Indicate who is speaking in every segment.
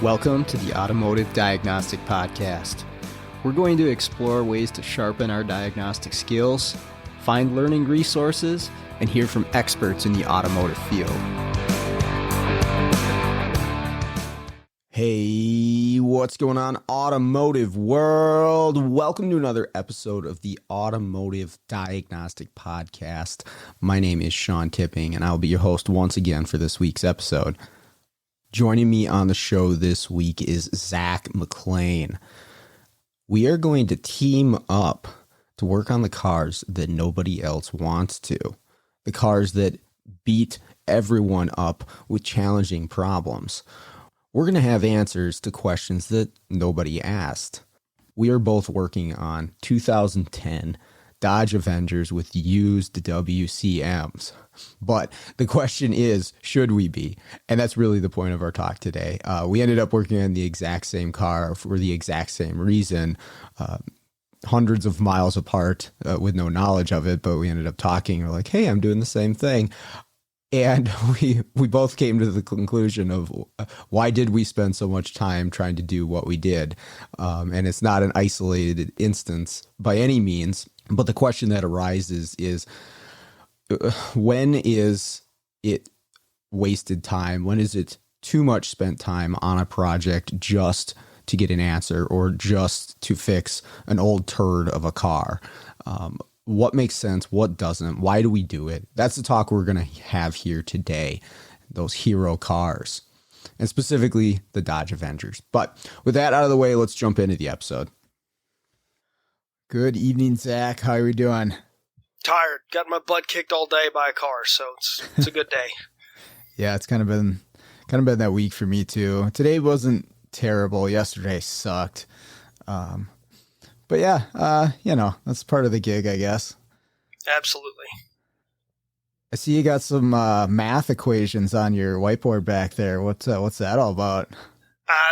Speaker 1: Welcome to the Automotive Diagnostic Podcast. We're going to explore ways to sharpen our diagnostic skills, find learning resources, and hear from experts in the automotive field. Hey, what's going on, automotive world? Welcome to another episode of the Automotive Diagnostic Podcast. My name is Sean Tipping, and I'll be your host once again for this week's episode. Joining me on the show this week is Zack Mcclain. We are going to team up to work on the cars that nobody else wants to. The cars that beat everyone up with challenging problems. We're going to have answers to questions that nobody asked. We are both working on 2010 Dodge Avengers with used WCMs. But the question is, should we be? And that's really the point of our talk today. We ended up working on the exact same car for the exact same reason, hundreds of miles apart with no knowledge of it. But we ended up talking. We're like, hey, I'm doing the same thing. And we both came to the conclusion of why did we spend so much time trying to do what we did? And it's not an isolated instance by any means. But the question that arises is, when is it wasted time? When is it too much spent time on a project just to get an answer or just to fix an old turd of a car? What makes sense? What doesn't? Why do we do it? That's the talk we're going to have here today, those hero cars, and specifically the Dodge Avengers. But with that out of the way, let's jump into the episode. Good evening, Zach. How are we doing?
Speaker 2: Tired. Got my butt kicked all day by a car, so it's a good day.
Speaker 1: Yeah, it's kind of been that week for me too. Today wasn't terrible. Yesterday sucked. But yeah, that's part of the gig, I guess.
Speaker 2: Absolutely.
Speaker 1: I see you got some math equations on your whiteboard back there. What's that all about?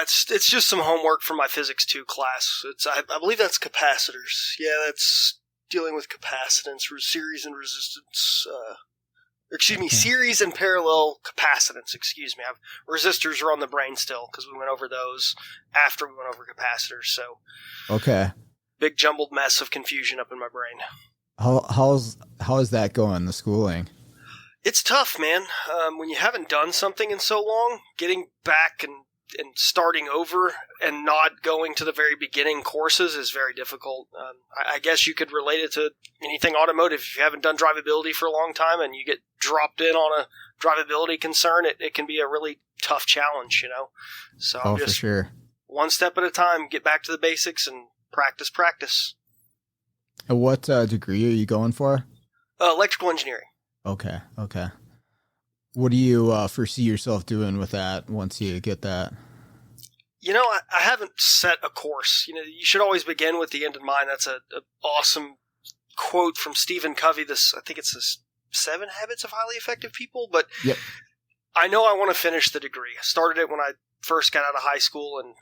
Speaker 2: It's just some homework for my Physics 2 class. I believe that's capacitors. Yeah, that's dealing with capacitance, series and resistance. Series and parallel capacitance. Excuse me. Resistors are on the brain still because we went over those after we went over capacitors. So
Speaker 1: okay.
Speaker 2: Big jumbled mess of confusion up in my brain.
Speaker 1: How is that going, the schooling?
Speaker 2: It's tough, man. When you haven't done something in so long, getting back and starting over and not going to the very beginning courses is very difficult. I guess you could relate it to anything automotive. If you haven't done drivability for a long time and you get dropped in on a drivability concern, it can be a really tough challenge, So I'm just,
Speaker 1: for sure, one
Speaker 2: step at a time, get back to the basics and practice.
Speaker 1: And what degree are you going for?
Speaker 2: Electrical engineering.
Speaker 1: Okay. What do you foresee yourself doing with that once you get that?
Speaker 2: I haven't set a course. You should always begin with the end in mind. That's an awesome quote from Stephen Covey. I think it's the 7 Habits of Highly Effective People. But
Speaker 1: yep.
Speaker 2: I know I want to finish the degree. I started it when I first got out of high school, and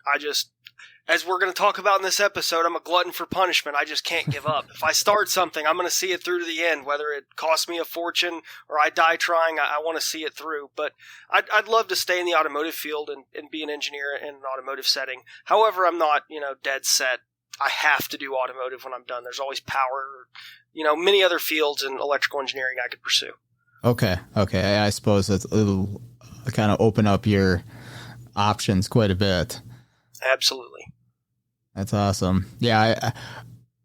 Speaker 2: as we're going to talk about in this episode, I'm a glutton for punishment. I just can't give up. If I start something, I'm going to see it through to the end, whether it costs me a fortune or I die trying. I want to see it through. But I'd love to stay in the automotive field and be an engineer in an automotive setting. However, I'm not, dead set. I have to do automotive when I'm done. There's always power, many other fields in electrical engineering I could pursue. Okay.
Speaker 1: I suppose it'll kind of open up your options quite a bit.
Speaker 2: Absolutely.
Speaker 1: That's awesome. Yeah,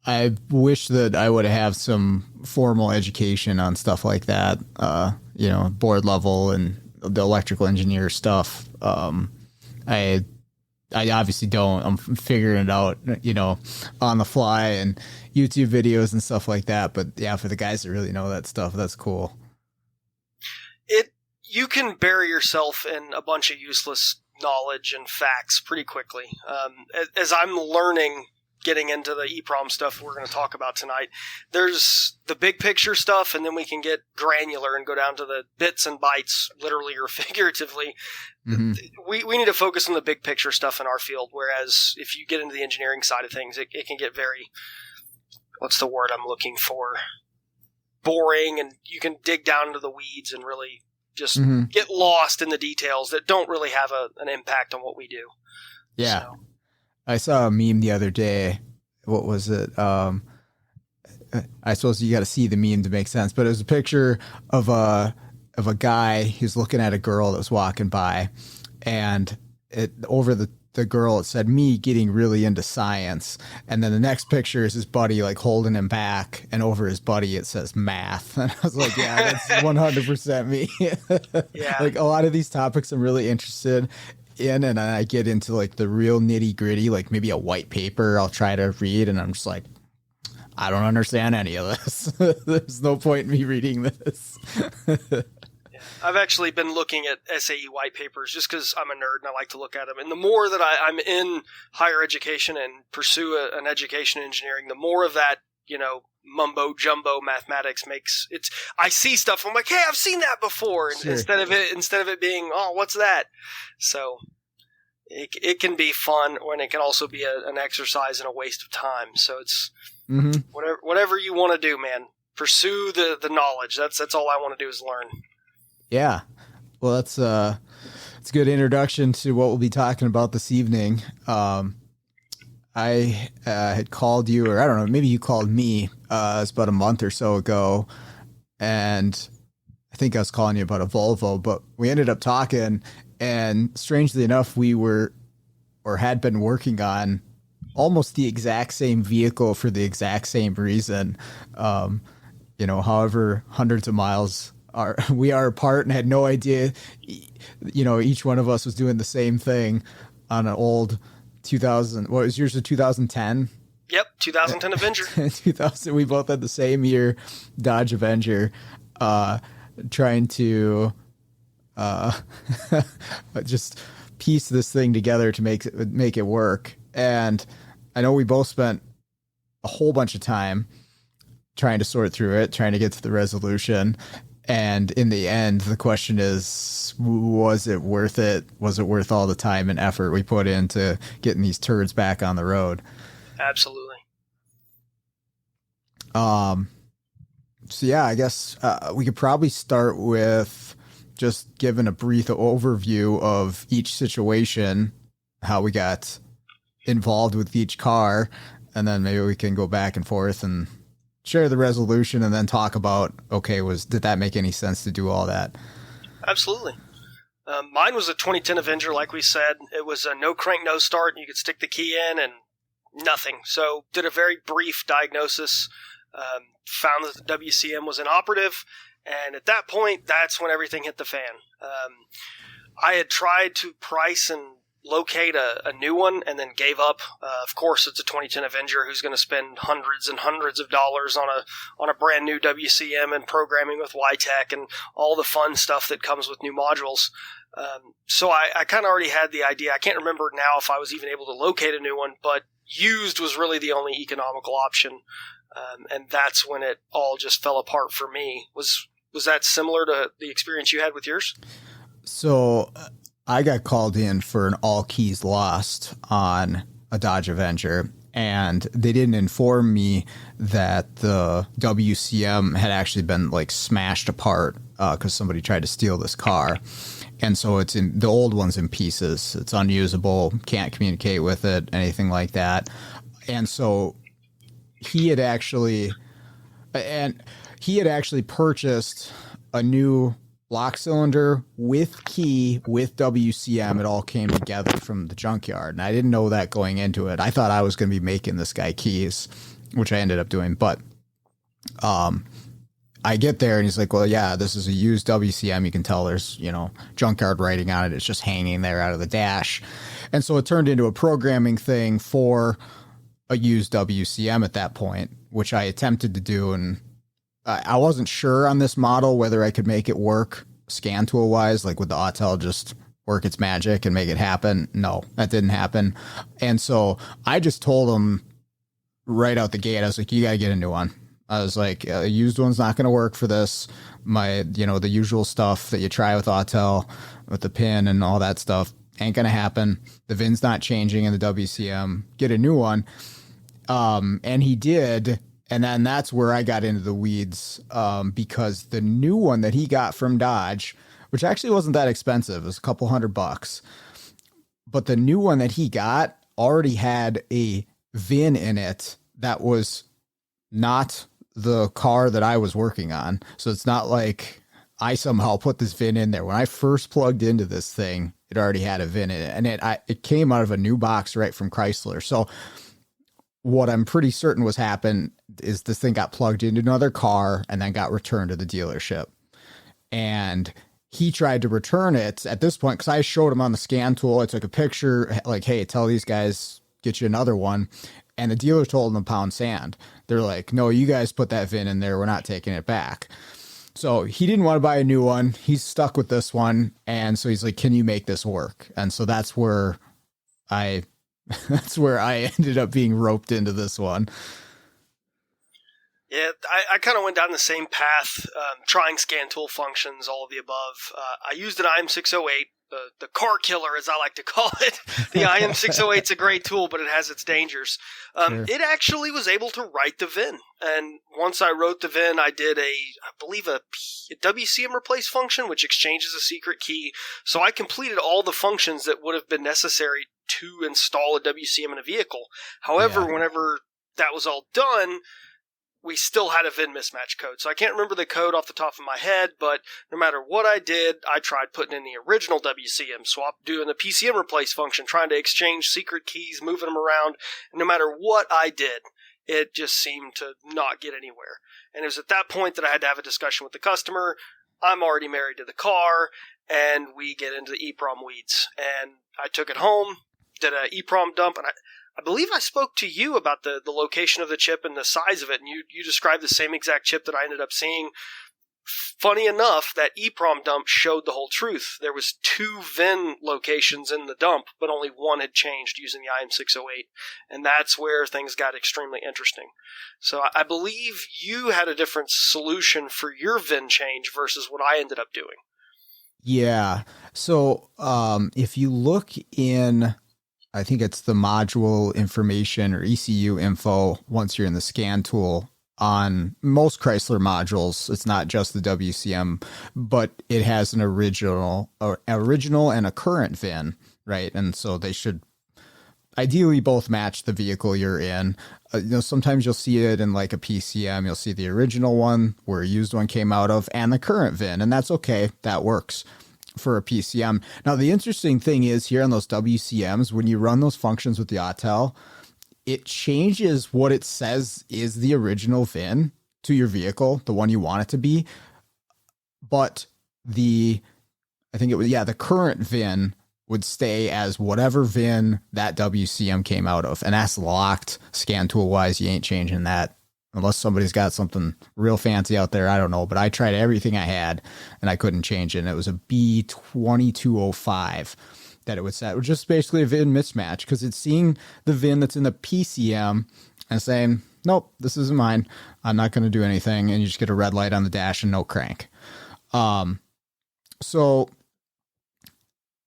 Speaker 1: I wish that I would have some formal education on stuff like that, board level and the electrical engineer stuff. I obviously don't. I'm figuring it out, on the fly and YouTube videos and stuff like that. But yeah, for the guys that really know that stuff, that's cool.
Speaker 2: You can bury yourself in a bunch of useless knowledge and facts pretty quickly. As I'm learning getting into the EEPROM stuff we're going to talk about tonight. There's the big picture stuff, and then we can get granular and go down to the bits and bytes, literally or figuratively. Mm-hmm. We need to focus on the big picture stuff in our field, whereas if you get into the engineering side of things, it can get very, what's the word I'm looking for? Boring, and you can dig down into the weeds and really just get lost in the details that don't really have an impact on what we do.
Speaker 1: Yeah. So. I saw a meme the other day. What was it? I suppose you got to see the meme to make sense, but it was a picture of a guy who's looking at a girl that was walking by, and over the girl, it said, "Me getting really into science." And then the next picture is his buddy like holding him back, and over his buddy it says math. And I was like, yeah, that's 100% me. Yeah. Like a lot of these topics I'm really interested in, and I get into like the real nitty gritty, like maybe a white paper I'll try to read, and I'm just like, I don't understand any of this. There's no point in me reading this.
Speaker 2: I've actually been looking at SAE white papers just because I'm a nerd and I like to look at them. And the more that I'm in higher education and pursue an education in engineering, the more of that, mumbo jumbo mathematics makes it's. I see stuff. I'm like, hey, I've seen that before. Sure. Instead of it being, oh, what's that? So it can be fun, and it can also be an exercise and a waste of time. So it's whatever you want to do, man. Pursue the knowledge. That's all I want to do is learn.
Speaker 1: Yeah. Well, that's a good introduction to what we'll be talking about this evening. I had called you, or I don't know, maybe you called me. It was about a month or so ago, and I think I was calling you about a Volvo, but we ended up talking, and strangely enough, we had been working on almost the exact same vehicle for the exact same reason. However, hundreds of miles we are apart, and had no idea, each one of us was doing the same thing on an old 2000. What was yours? A 2010?
Speaker 2: Yep. 2010 Avenger.
Speaker 1: 2000. We both had the same year Dodge Avenger, trying to, just piece this thing together to make it work. And I know we both spent a whole bunch of time trying to sort through it, trying to get to the resolution. And in the end, the question is, was it worth it? Was it worth all the time and effort we put into getting these turds back on the road?
Speaker 2: Absolutely.
Speaker 1: So yeah, I guess we could probably start with just giving a brief overview of each situation, how we got involved with each car, and then maybe we can go back and forth and share the resolution, and then talk about, okay, did that make any sense to do all that?
Speaker 2: Absolutely. Mine was a 2010 Avenger, like we said. It was a no crank, no start. You could stick the key in and nothing. So did a very brief diagnosis, found that the WCM was inoperative, and at that point, that's when everything hit the fan. I had tried to price and locate a new one, and then gave up. Of course, it's a 2010 Avenger. Who's going to spend hundreds and hundreds of dollars on a brand new WCM and programming with YTech and all the fun stuff that comes with new modules? So I kind of already had the idea. I can't remember now if I was even able to locate a new one, but used was really the only economical option, and that's when it all just fell apart for me. Was that similar to the experience you had with yours?
Speaker 1: So I got called in for an all keys lost on a Dodge Avenger, and they didn't inform me that the WCM had actually been like smashed apart because somebody tried to steal this car. And so the old one's in pieces. It's unusable, can't communicate with it, anything like that. And so he had actually purchased a new lock cylinder with key, with WCM. It all came together from the junkyard, and I didn't know that going into it. I thought I was going to be making this guy keys, which I ended up doing. But I get there, and he's like, well, yeah, this is a used WCM. You can tell there's, junkyard writing on it. It's just hanging there out of the dash. And so it turned into a programming thing for a used WCM at that point, which I attempted to do, and I wasn't sure on this model whether I could make it work scan tool wise, like would the Autel just work its magic and make it happen? No, that didn't happen. And so I just told him right out the gate, I was like, you got to get a new one. I was like, a used one's not going to work for this. The usual stuff that you try with Autel, with the pin and all that stuff, ain't going to happen. The VIN's not changing in the WCM. Get a new one. And he did. And then that's where I got into the weeds, because the new one that he got from Dodge, which actually wasn't that expensive, it was a couple $100, but the new one that he got already had a VIN in it that was not the car that I was working on. So it's not like I somehow put this VIN in there. When I first plugged into this thing, it already had a VIN in it, and it came out of a new box right from Chrysler. So what I'm pretty certain was happened is this thing got plugged into another car and then got returned to the dealership. And he tried to return it at this point, because I showed him on the scan tool. I took a picture like, hey, tell these guys, get you another one. And the dealer told him to pound sand. They're like, no, you guys put that VIN in there. We're not taking it back. So he didn't want to buy a new one. He's stuck with this one. And so he's like, can you make this work? And so that's where I ended up being roped into this one.
Speaker 2: Yeah, I kind of went down the same path, trying scan tool functions, all of the above. I used an IM608, the car killer, as I like to call it. The IM608 is a great tool, but it has its dangers.
Speaker 1: Sure.
Speaker 2: It actually was able to write the VIN. And once I wrote the VIN, I did I believe a WCM replace function, which exchanges a secret key. So I completed all the functions that would have been necessary to install a WCM in a vehicle. However, whenever that was all done, we still had a VIN mismatch code. So I can't remember the code off the top of my head, but no matter what I did, I tried putting in the original WCM swap, doing the PCM replace function, trying to exchange secret keys, moving them around. And no matter what I did, it just seemed to not get anywhere. And it was at that point that I had to have a discussion with the customer. I'm already married to the car, and we get into the EEPROM weeds. And I took it home, did an EEPROM dump, and I believe I spoke to you about the location of the chip and the size of it, and you described the same exact chip that I ended up seeing. Funny enough, that EEPROM dump showed the whole truth. There was 2 VIN locations in the dump, but only one had changed using the IM608, and that's where things got extremely interesting. So I believe you had a different solution for your VIN change versus what I ended up doing.
Speaker 1: Yeah. So if you look in, I think it's the module information or ECU info, once you're in the scan tool on most Chrysler modules, it's not just the WCM, but it has an original and a current VIN, right? And so they should ideally both match the vehicle you're in. Sometimes you'll see it in like a PCM. You'll see the original one where a used one came out of and the current VIN, and that's okay. That works for a PCM. Now, the interesting thing is here on those WCMs, when you run those functions with the Autel, it changes what it says is the original VIN to your vehicle, the one you want it to be. But the current VIN would stay as whatever VIN that WCM came out of. And that's locked scan tool wise. You ain't changing that unless somebody's got something real fancy out there. I don't know, but I tried everything I had and I couldn't change it. And it was a B2205 that it would set. It was just basically a VIN mismatch because it's seeing the VIN that's in the PCM and saying, nope, this isn't mine. I'm not going to do anything. And you just get a red light on the dash and no crank. So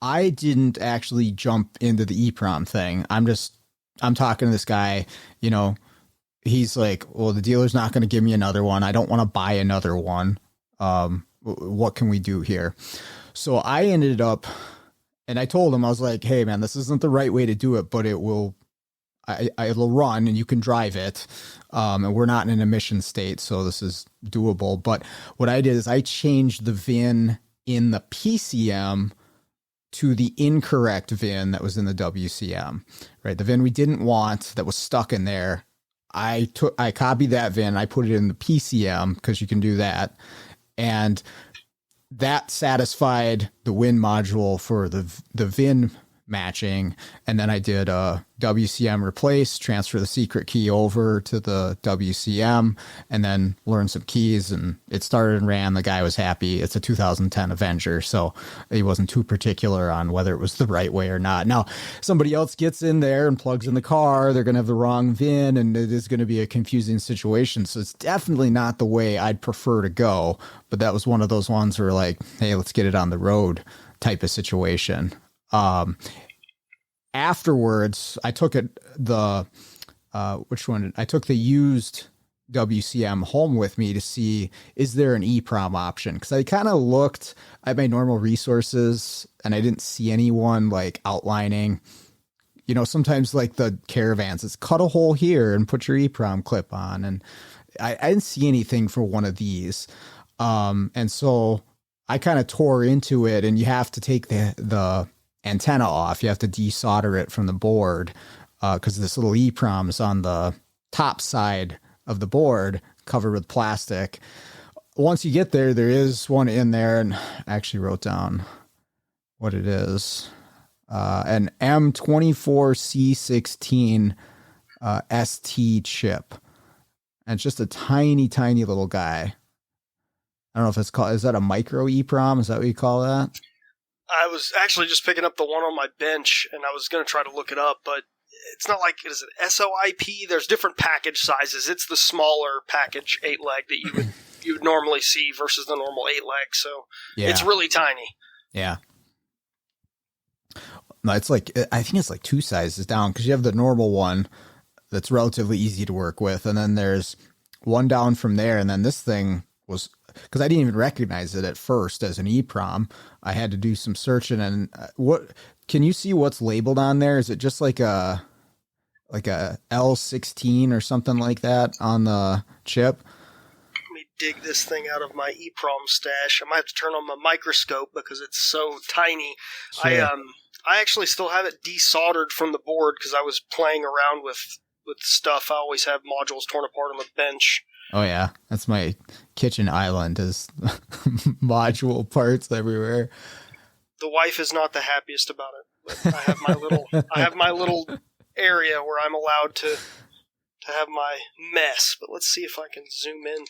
Speaker 1: I didn't actually jump into the EEPROM thing. I'm talking to this guy, he's like, well, the dealer's not going to give me another one. I don't want to buy another one. What can we do here? So I ended up, and I told him, I was like, hey man, this isn't the right way to do it, but it'll run and you can drive it. And we're not in an emission state, so this is doable. But what I did is I changed the VIN in the PCM to the incorrect VIN that was in the WCM, right? The VIN we didn't want that was stuck in there. I copied that VIN, I put it in the PCM because you can do that. And that satisfied the WIN module for the VIN matching. And then I did a WCM replace, transfer the secret key over to the WCM, and then learned some keys, and it started and ran. The guy was happy. It's a 2010 Avenger, so he wasn't too particular on whether it was the right way or not. Now, somebody else gets in there and plugs in the car, they're going to have the wrong VIN, and it is going to be a confusing situation. So it's definitely not the way I'd prefer to go. But that was one of those ones where like, hey, let's get it on the road type of situation. Afterwards, I took which one? I took the used WCM home with me to see, is there an EEPROM option? Because I kind of looked at my normal resources and I didn't see anyone like outlining, sometimes like the Caravans, it's cut a hole here and put your EEPROM clip on. And I didn't see anything for one of these. And so I kind of tore into it, and you have to take the antenna off. You have to desolder it from the board because this little EEPROM is on the top side of the board covered with plastic. Once you get there, there is one in there, and I actually wrote down what it is. An M24C16 ST chip. And it's just a tiny, tiny little guy. I don't know if it's called, is that a micro EEPROM? Is that what you call that?
Speaker 2: I was actually just picking up the one on my bench, and I was going to try to look it up, but it's not like, is it SOIP? There's different package sizes. It's the smaller package 8-leg that you would normally see versus the normal 8-leg, so It's really tiny.
Speaker 1: Yeah. No, it's like, I think it's like 2 sizes down, because you have the normal one that's relatively easy to work with, and then there's one down from there, and then this thing was, because I didn't even recognize it at first as an EEPROM. I had to do some searching, and what can you see what's labeled on there? Is it just like a L16 or something like that on the chip?
Speaker 2: Let me dig this thing out of my EEPROM stash. I might have to turn on my microscope because it's so tiny. Sure. I actually still have it desoldered from the board because I was playing around with stuff. I always have modules torn apart on the bench.
Speaker 1: Oh yeah, that's my kitchen island, is module parts everywhere.
Speaker 2: The wife is not the happiest about it. But I have my little area where I'm allowed to have my mess. But let's see if I can zoom in.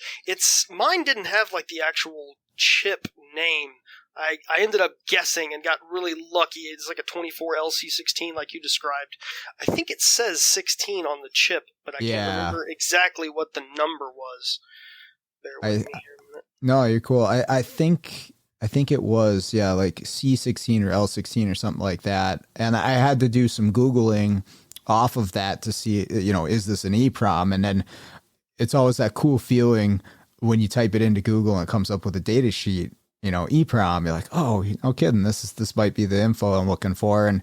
Speaker 2: Mine didn't have like the actual chip name. I ended up guessing and got really lucky. It's like a 24LC16 like you described. I think it says 16 on the chip, but I can't remember exactly what the number was. Bear with me here a minute.
Speaker 1: No, you're cool. I think it was, like C16 or L16 or something like that. And I had to do some Googling off of that to see, is this an EEPROM? And then it's always that cool feeling when you type it into Google and it comes up with a data sheet. EEPROM, you're like, oh, no kidding. This might be the info I'm looking for. And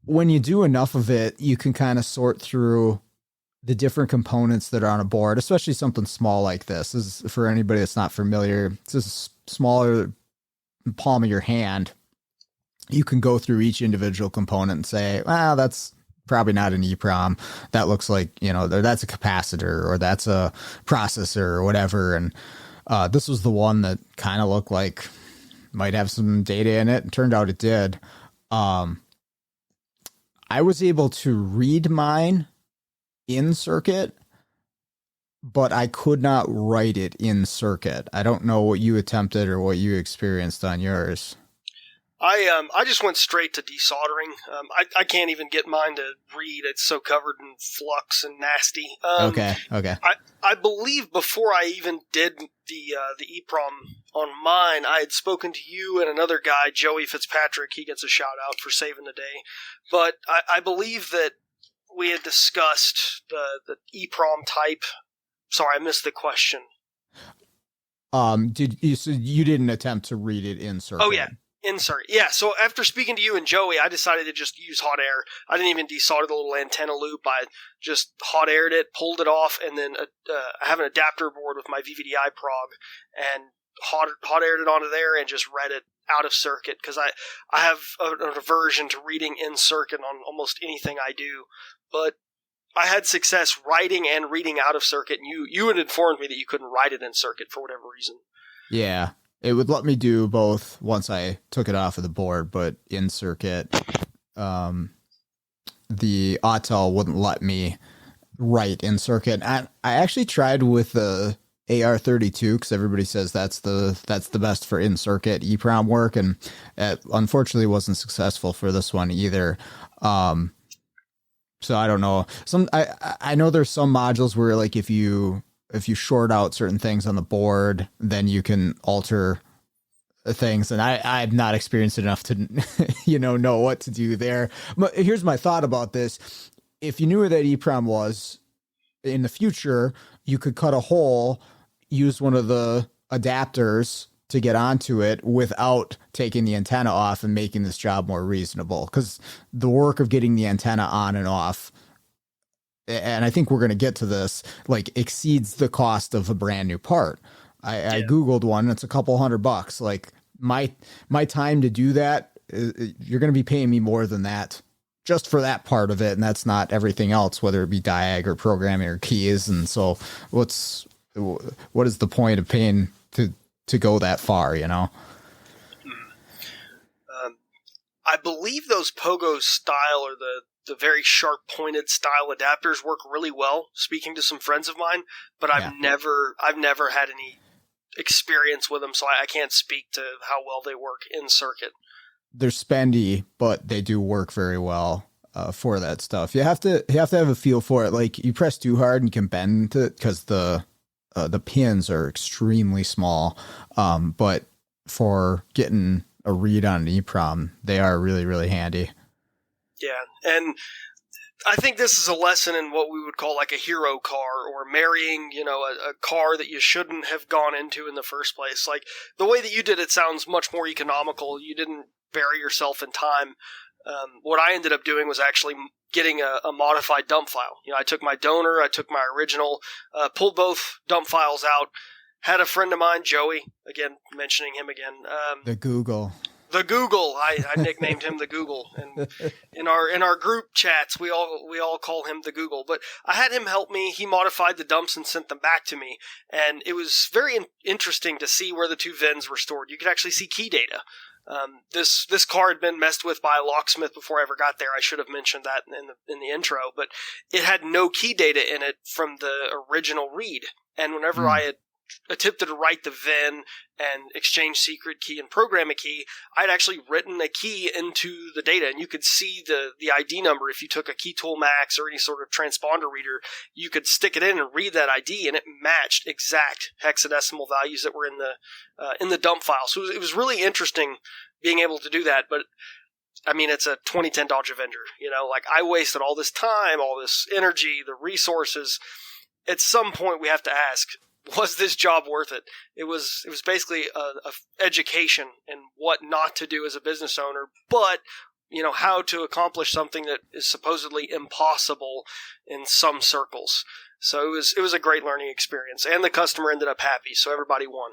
Speaker 1: when you do enough of it, you can kind of sort through the different components that are on a board, especially something small like this. This is for anybody that's not familiar. This is smaller palm of your hand. You can go through each individual component and say, well, that's probably not an EEPROM. That looks like, that's a capacitor or that's a processor or whatever. And this was the one that kind of looked like might have some data in it. And turned out it did. I was able to read mine in circuit, but I could not write it in circuit. I don't know what you attempted or what you experienced on yours.
Speaker 2: I just went straight to desoldering. I can't even get mine to read. It's so covered in flux and nasty.
Speaker 1: Okay.
Speaker 2: I believe before I even did the EEPROM on mine, I had spoken to you and another guy, Joey Fitzpatrick. He gets a shout out for saving the day. But I believe that we had discussed the EEPROM type. Sorry, I missed the question.
Speaker 1: So you didn't attempt to read it in circuit?
Speaker 2: Oh yeah. Insert. Yeah, so after speaking to you and Joey, I decided to just use hot air. I didn't even desolder the little antenna loop. I just hot aired it, pulled it off, and then I have an adapter board with my VVDI prog, and hot aired it onto there and just read it out of circuit, because I have an aversion to reading in circuit on almost anything I do. But I had success writing and reading out of circuit, and you had informed me that you couldn't write it in circuit for whatever reason.
Speaker 1: Yeah. It would let me do both once I took it off of the board, but in circuit, the Autel wouldn't let me write in circuit. I actually tried with the AR32 because everybody says that's the best for in circuit EEPROM work, and it unfortunately wasn't successful for this one either. So I don't know. I know there's some modules where like if you short out certain things on the board, then you can alter things, and I'm not experienced enough to know what to do there. But here's my thought about this. If you knew where that EEPROM was in the future, you could cut a hole, use one of the adapters to get onto it without taking the antenna off and making this job more reasonable, because the work of getting the antenna on and off, and I think we're going to get to this, like exceeds the cost of a brand new part. I Googled one, and it's a couple $100. Like my time to do that, you're going to be paying me more than that just for that part of it. And that's not everything else, whether it be diag or programming or keys. And so what is the point of paying to go that far,
Speaker 2: I believe those pogo style or the very sharp pointed style adapters work really well, speaking to some friends of mine, but I've never had any experience with them, so I can't speak to how well they work in circuit.
Speaker 1: They're spendy, but they do work very well for that stuff. You have to have a feel for it. Like you press too hard and you can bend it because the pins are extremely small. But for getting a read on an EEPROM, they are really, really handy.
Speaker 2: Yeah, and I think this is a lesson in what we would call like a hero car, or marrying, a car that you shouldn't have gone into in the first place. Like the way that you did it sounds much more economical. You didn't bury yourself in time. What I ended up doing was actually getting a modified dump file. I took my donor, I took my original, pulled both dump files out, had a friend of mine, Joey, again, mentioning him again.
Speaker 1: The Google.
Speaker 2: I nicknamed him the Google, and in our group chats we all call him the Google. But I had him help me. He modified the dumps and sent them back to me, and it was very interesting to see where the two VINs were stored. You could actually see key data. This car had been messed with by a locksmith before I ever got there. I should have mentioned that in the intro, but it had no key data in it from the original read. And whenever I had attempted to write the VIN and exchange secret key and program a key, I'd actually written a key into the data, and you could see the ID number. If you took a Key Tool Max or any sort of transponder reader, you could stick it in and read that ID, and it matched exact hexadecimal values that were in the dump file. So it was really interesting being able to do that. But I mean, it's a 2010 Dodge Avenger. Like I wasted all this time, all this energy, the resources. At some point, we have to ask, was this job worth it? It was basically a education in what not to do as a business owner, but how to accomplish something that is supposedly impossible in some circles. So it was a great learning experience, and the customer ended up happy, so everybody won.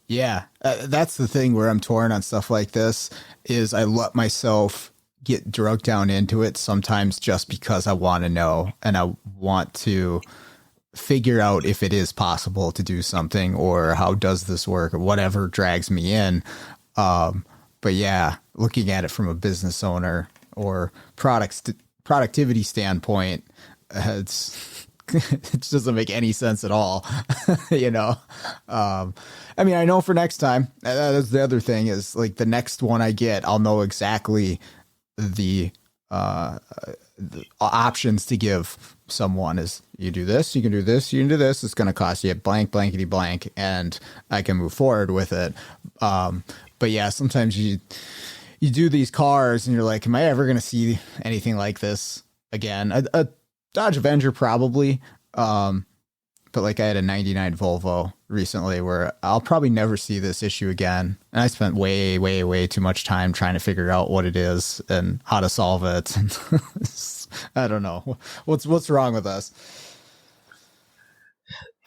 Speaker 1: Yeah, that's the thing where I'm torn on stuff like this, is I let myself get drugged down into it sometimes just because I want to know, and I want to figure out if it is possible to do something, or how does this work, or whatever drags me in. But yeah, looking at it from a business owner or productivity standpoint, it doesn't make any sense at all. I mean, I know for next time, that's the other thing, is like the next one I get, I'll know exactly the options to give someone. Is you do this, you can do this, you can do this, it's going to cost you blank, blankety blank, and I can move forward with it. But yeah, sometimes you do these cars and you're like, am I ever going to see anything like this again? A Dodge Avenger probably, but like I had a 99 Volvo recently where I'll probably never see this issue again. And I spent way, way, way too much time trying to figure out what it is and how to solve it. And I don't know. What's wrong with us?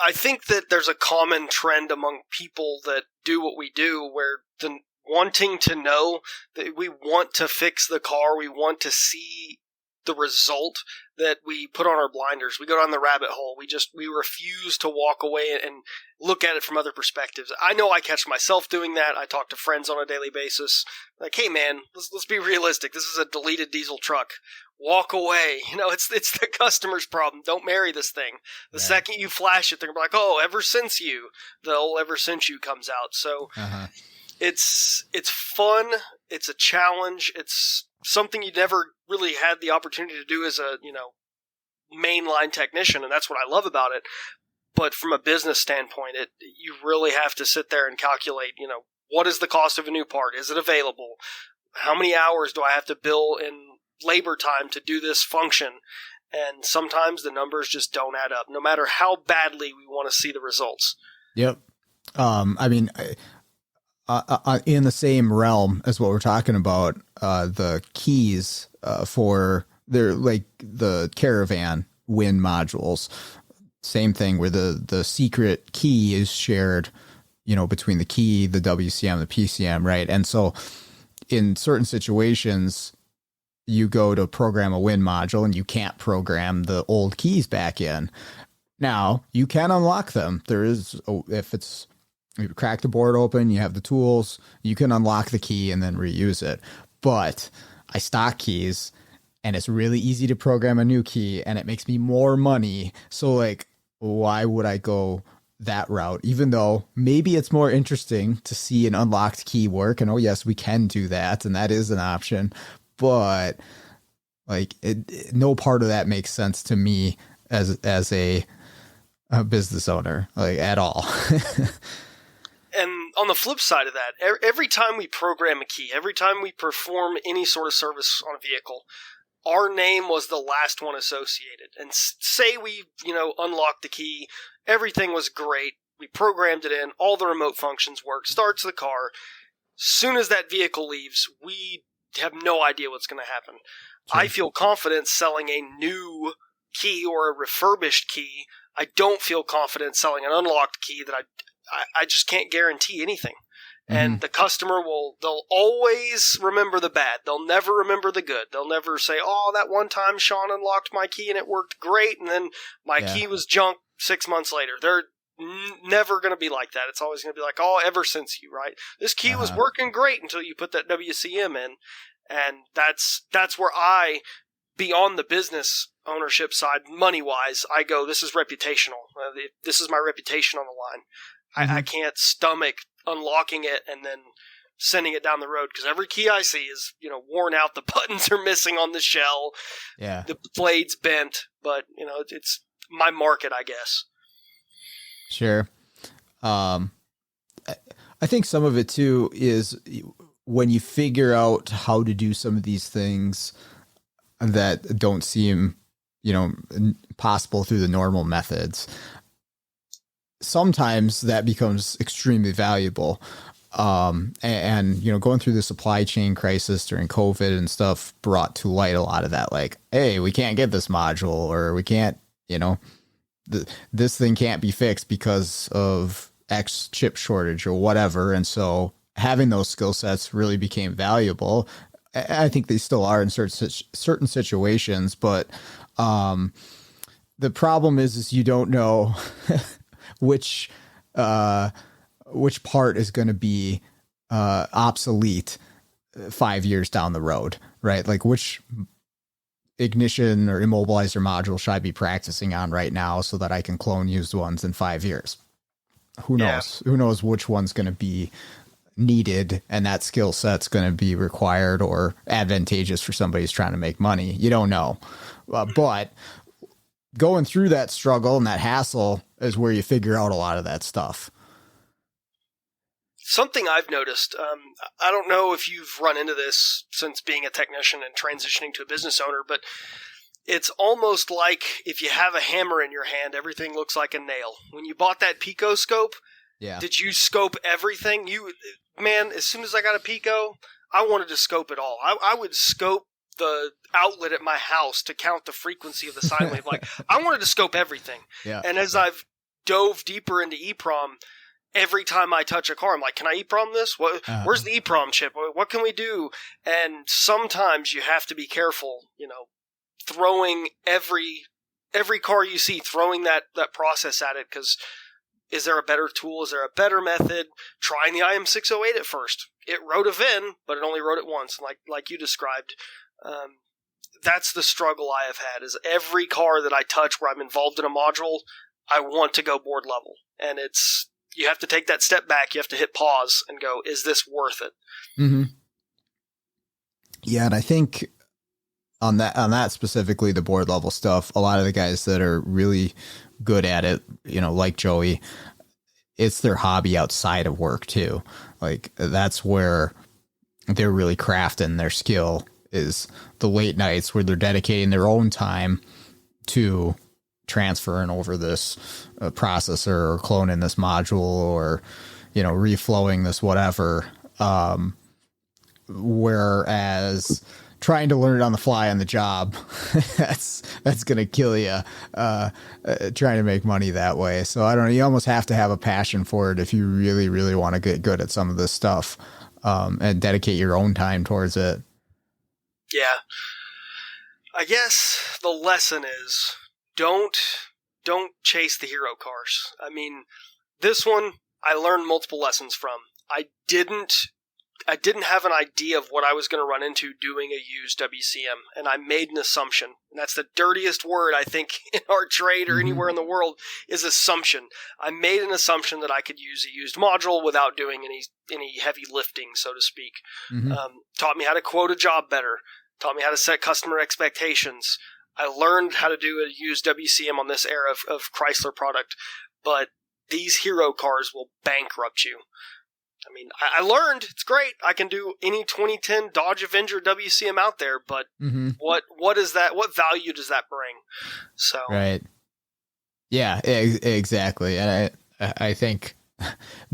Speaker 2: I think that there's a common trend among people that do what we do, where the wanting to know, that we want to fix the car, we want to see the result, that we put on our blinders. We go down the rabbit hole. We refuse to walk away and look at it from other perspectives. I know I catch myself doing that. I talk to friends on a daily basis. Like, hey man, let's be realistic. This is a deleted diesel truck. Walk away. It's the customer's problem. Don't marry this thing. The second you flash it, they're gonna be like, oh, ever since you. The whole ever since you comes out. So it's fun. It's a challenge. It's something you never really had the opportunity to do as a, mainline technician, and that's what I love about it. But from a business standpoint, you really have to sit there and calculate, what is the cost of a new part? Is it available? How many hours do I have to bill in labor time to do this function? And sometimes the numbers just don't add up, no matter how badly we want to see the results.
Speaker 1: Yep. I mean, in the same realm as what we're talking about, the keys for the Caravan Win modules, same thing where the secret key is shared, between the key, the WCM, the PCM, right? And so in certain situations, you go to program a Win module and you can't program the old keys back in. Now, you can unlock them. There is, if you crack the board open, you have the tools, you can unlock the key and then reuse it. But I stock keys, and it's really easy to program a new key, and it makes me more money. So, why would I go that route? Even though maybe it's more interesting to see an unlocked key work, and oh yes, we can do that, and that is an option. But no part of that makes sense to me as a business owner, at all.
Speaker 2: And on the flip side of that, every time we program a key, every time we perform any sort of service on a vehicle, our name was the last one associated. And say we, unlocked the key, everything was great, we programmed it in, all the remote functions work, starts the car. Soon as that vehicle leaves, we have no idea what's going to happen. Sure. I feel confident selling a new key or a refurbished key. I don't feel confident selling an unlocked key that I just can't guarantee anything. And the customer they'll always remember the bad. They'll never remember the good. They'll never say, oh, that one time Sean unlocked my key and it worked great, and then my key was junk 6 months later. They're never going to be like that. It's always going to be like, oh, ever since you, right? This key was working great until you put that WCM in. And that's where beyond the business ownership side, money-wise, I go, this is reputational. This is my reputation on the line. I can't stomach unlocking it and then sending it down the road, because every key I see is, worn out. The buttons are missing on the shell. Yeah. The blade's bent, but it's my market, I guess.
Speaker 1: Sure. I think some of it too is when you figure out how to do some of these things that don't seem, possible through the normal methods, sometimes that becomes extremely valuable. And going through the supply chain crisis during COVID and stuff brought to light a lot of that. Like, hey, we can't get this module, or we can't, this thing can't be fixed because of X chip shortage or whatever. And so having those skill sets really became valuable. I think they still are in certain situations, but the problem is you don't know which part is going to be obsolete 5 years down the road, right? Like, which ignition or immobilizer module should I be practicing on right now so that I can clone used ones in 5 years? Who knows? Who knows which one's going to be needed and that skill set's going to be required or advantageous for somebody who's trying to make money. You don't know. But going through that struggle and that hassle is where you figure out a lot of that stuff.
Speaker 2: Something I've noticed, I don't know if you've run into this since being a technician and transitioning to a business owner, but it's almost like if you have a hammer in your hand, everything looks like a nail. When you bought that Pico scope, did you scope everything? Man, as soon as I got a Pico, I wanted to scope it all. I would scope the outlet at my house to count the frequency of the sine wave. Like, I wanted to scope everything. Yeah. And as I've dove deeper into EEPROM, every time I touch a car, I'm like, can I EEPROM this? Where's the EEPROM chip? What can we do? And sometimes you have to be careful, throwing every car you see, throwing that process at it, because is there a better tool? Is there a better method? Trying the IM608 at first. It wrote a VIN, but it only wrote it once, like you described. That's the struggle I have had, is every car that I touch where I'm involved in a module, I want to go board level. And you have to take that step back. You have to hit pause and go, is this worth it?
Speaker 1: Mm-hmm. Yeah, and I think on that specifically, the board level stuff, a lot of the guys that are really good at it, like Joey, it's their hobby outside of work too. Like, that's where they're really crafting their skill, is the late nights where they're dedicating their own time to transferring over this processor, or cloning this module, or, reflowing this whatever. Whereas trying to learn it on the fly on the job, that's going to kill you, trying to make money that way. So I don't know, you almost have to have a passion for it if you really, really want to get good at some of this stuff, and dedicate your own time towards it.
Speaker 2: Yeah. I guess the lesson is don't chase the hero cars. I mean, this one I learned multiple lessons from. I didn't have an idea of what I was going to run into doing a used WCM, and I made an assumption. And that's the dirtiest word, I think, in our trade or anywhere in the world, is assumption. I made an assumption that I could use a used module without doing any heavy lifting, so to speak. Mm-hmm. Taught me how to quote a job better. Taught me how to set customer expectations. I learned how to do a used WCM on this era of Chrysler product, but these hero cars will bankrupt you. I mean, I learned it's great. I can do any 2010 Dodge Avenger WCM out there, but what is that? What value does that bring? So
Speaker 1: right, yeah, exactly. And I think,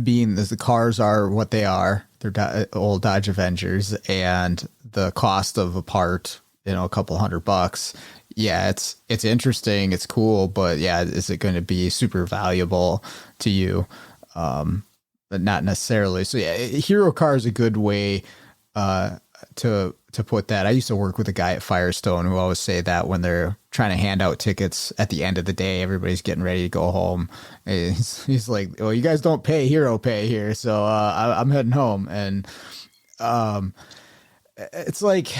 Speaker 1: being the cars are what they are, they're old Dodge Avengers, and the cost of a part, a couple $100. Yeah, it's interesting, it's cool, but yeah, is it going to be super valuable to you? But not necessarily. So yeah, hero car is a good way to put that. I used to work with a guy at Firestone who always say that when they're trying to hand out tickets at the end of the day, everybody's getting ready to go home. He's like, well, you guys don't pay hero pay here, so I'm heading home. And it's like,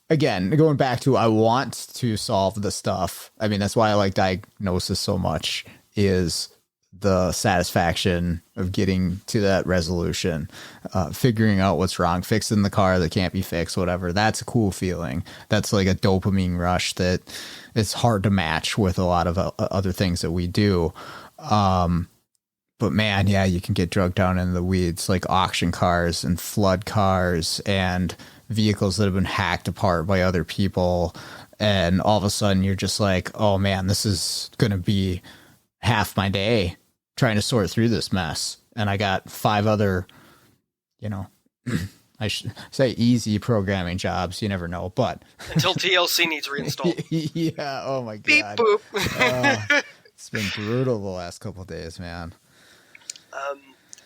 Speaker 1: again, going back to, I want to solve the stuff. I mean, that's why I like diagnosis so much, is the satisfaction of getting to that resolution, figuring out what's wrong, fixing the car that can't be fixed, whatever. That's a cool feeling. That's like a dopamine rush that it's hard to match with a lot of other things that we do. But man, yeah, you can get drugged down into the weeds, like auction cars and flood cars and vehicles that have been hacked apart by other people. And all of a sudden you're just like, oh man, this is going to be half my day trying to sort through this mess. And I got 5 other, I should say easy programming jobs. You never know, but
Speaker 2: until TLC needs reinstalled.
Speaker 1: Yeah. Oh my God.
Speaker 2: Beep boop.
Speaker 1: It's been brutal the last couple of days, man.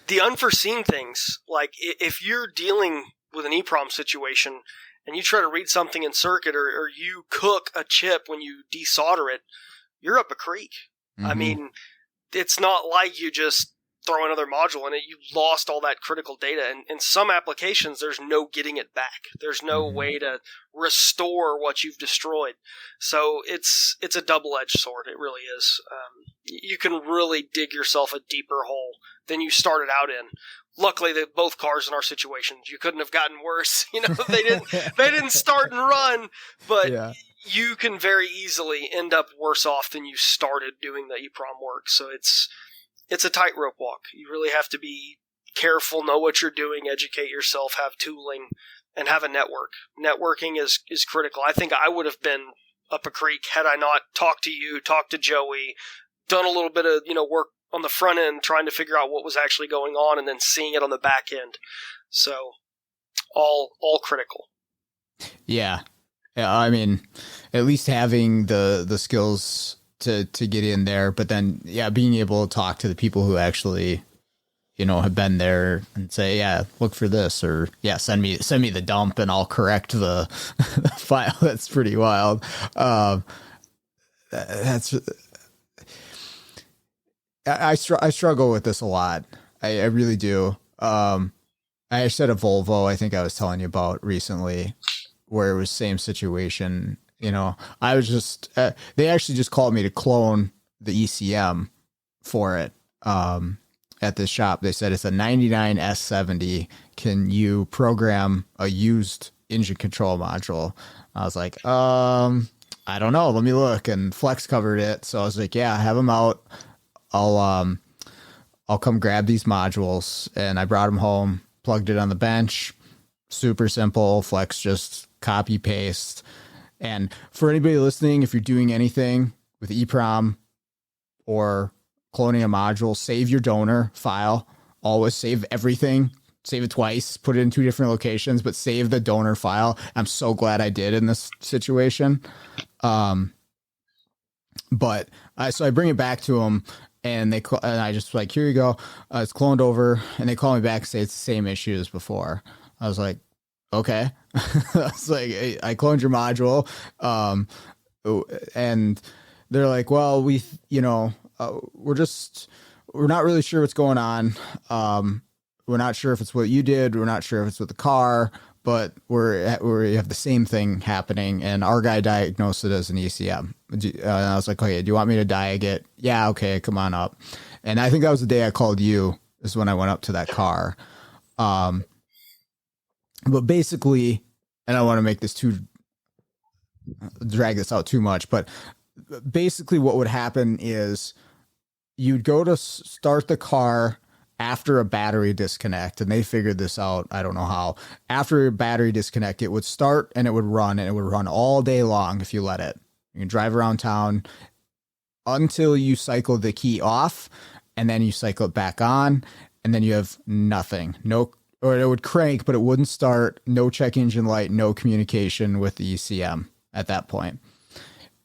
Speaker 2: The unforeseen things, like if you're dealing with an EEPROM situation and you try to read something in circuit, or you cook a chip when you desolder it, you're up a creek. Mm-hmm. I mean, it's not like you just throw another module in it. You lost all that critical data. And in some applications, there's no getting it back. There's no way to restore what you've destroyed. So it's a double-edged sword. It really is. You can really dig yourself a deeper hole than you started out in. Luckily, that both cars in our situations, you couldn't have gotten worse. They didn't start and run, but yeah. You can very easily end up worse off than you started doing the EEPROM work. So it's a tightrope walk. You really have to be careful, know what you're doing, educate yourself, have tooling, and have a network. Networking is critical. I think I would have been up a creek had I not talked to you, talked to Joey, done a little bit of work on the front end, trying to figure out what was actually going on, and then seeing it on the back end. So all critical.
Speaker 1: Yeah. Yeah, I mean, at least having the skills to get in there, but then, yeah, being able to talk to the people who actually, have been there and say, yeah, look for this, or yeah, send me the dump and I'll correct the file. That's pretty wild. I struggle with this a lot. I really do. I said a Volvo, I think I was telling you about recently, where it was same situation. I was just, they actually just called me to clone the ECM for it. At this shop, they said it's a 99 S70. Can you program a used engine control module? I was like, I don't know. Let me look. And Flex covered it. So I was like, yeah, have them out. I'll come grab these modules. And I brought them home, plugged it on the bench. Super simple. Flex just copy paste. And for anybody listening, if you're doing anything with EEPROM or cloning a module, save your donor file. Always save everything. Save it twice. Put it in 2 different locations, but save the donor file. I'm so glad I did in this situation. So I bring it back to them, and I just like, here you go. It's cloned over, and they call me back and say it's the same issue as before. I was like, okay. I was like, hey, I cloned your module, and they're like, well, we're not really sure what's going on. We're not sure if it's what you did. We're not sure if it's with the car, but we have the same thing happening. And our guy diagnosed it as an ECM. And I was like, okay, do you want me to diag it? Yeah. Okay. Come on up. And I think that was the day I called you, is when I went up to that car. But basically, and I don't want to make this drag this out too much, but basically what would happen is you'd go to start the car after a battery disconnect, and they figured this out. I don't know how. After a battery disconnect, it would start and it would run all day long if you let it. You can drive around town until you cycle the key off, and then you cycle it back on, and then you have nothing. Or it would crank, but it wouldn't start. No check engine light, no communication with the ECM at that point.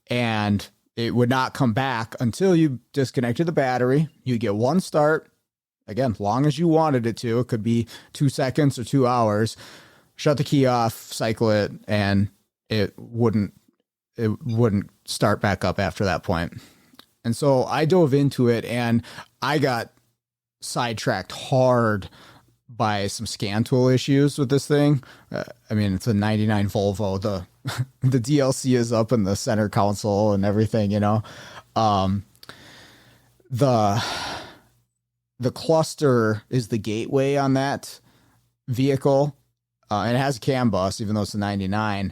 Speaker 1: And it would not come back until you disconnected the battery. You get one start, again, long as you wanted it to. It could be 2 seconds or 2 hours. Shut the key off, cycle it, and it wouldn't start back up after that point. And so I dove into it, and I got sidetracked hard by some scan tool issues with this thing. It's a 99 Volvo. The DLC is up in the center console and everything, the cluster is the gateway on that vehicle. And it has a CAN bus, even though it's a 99.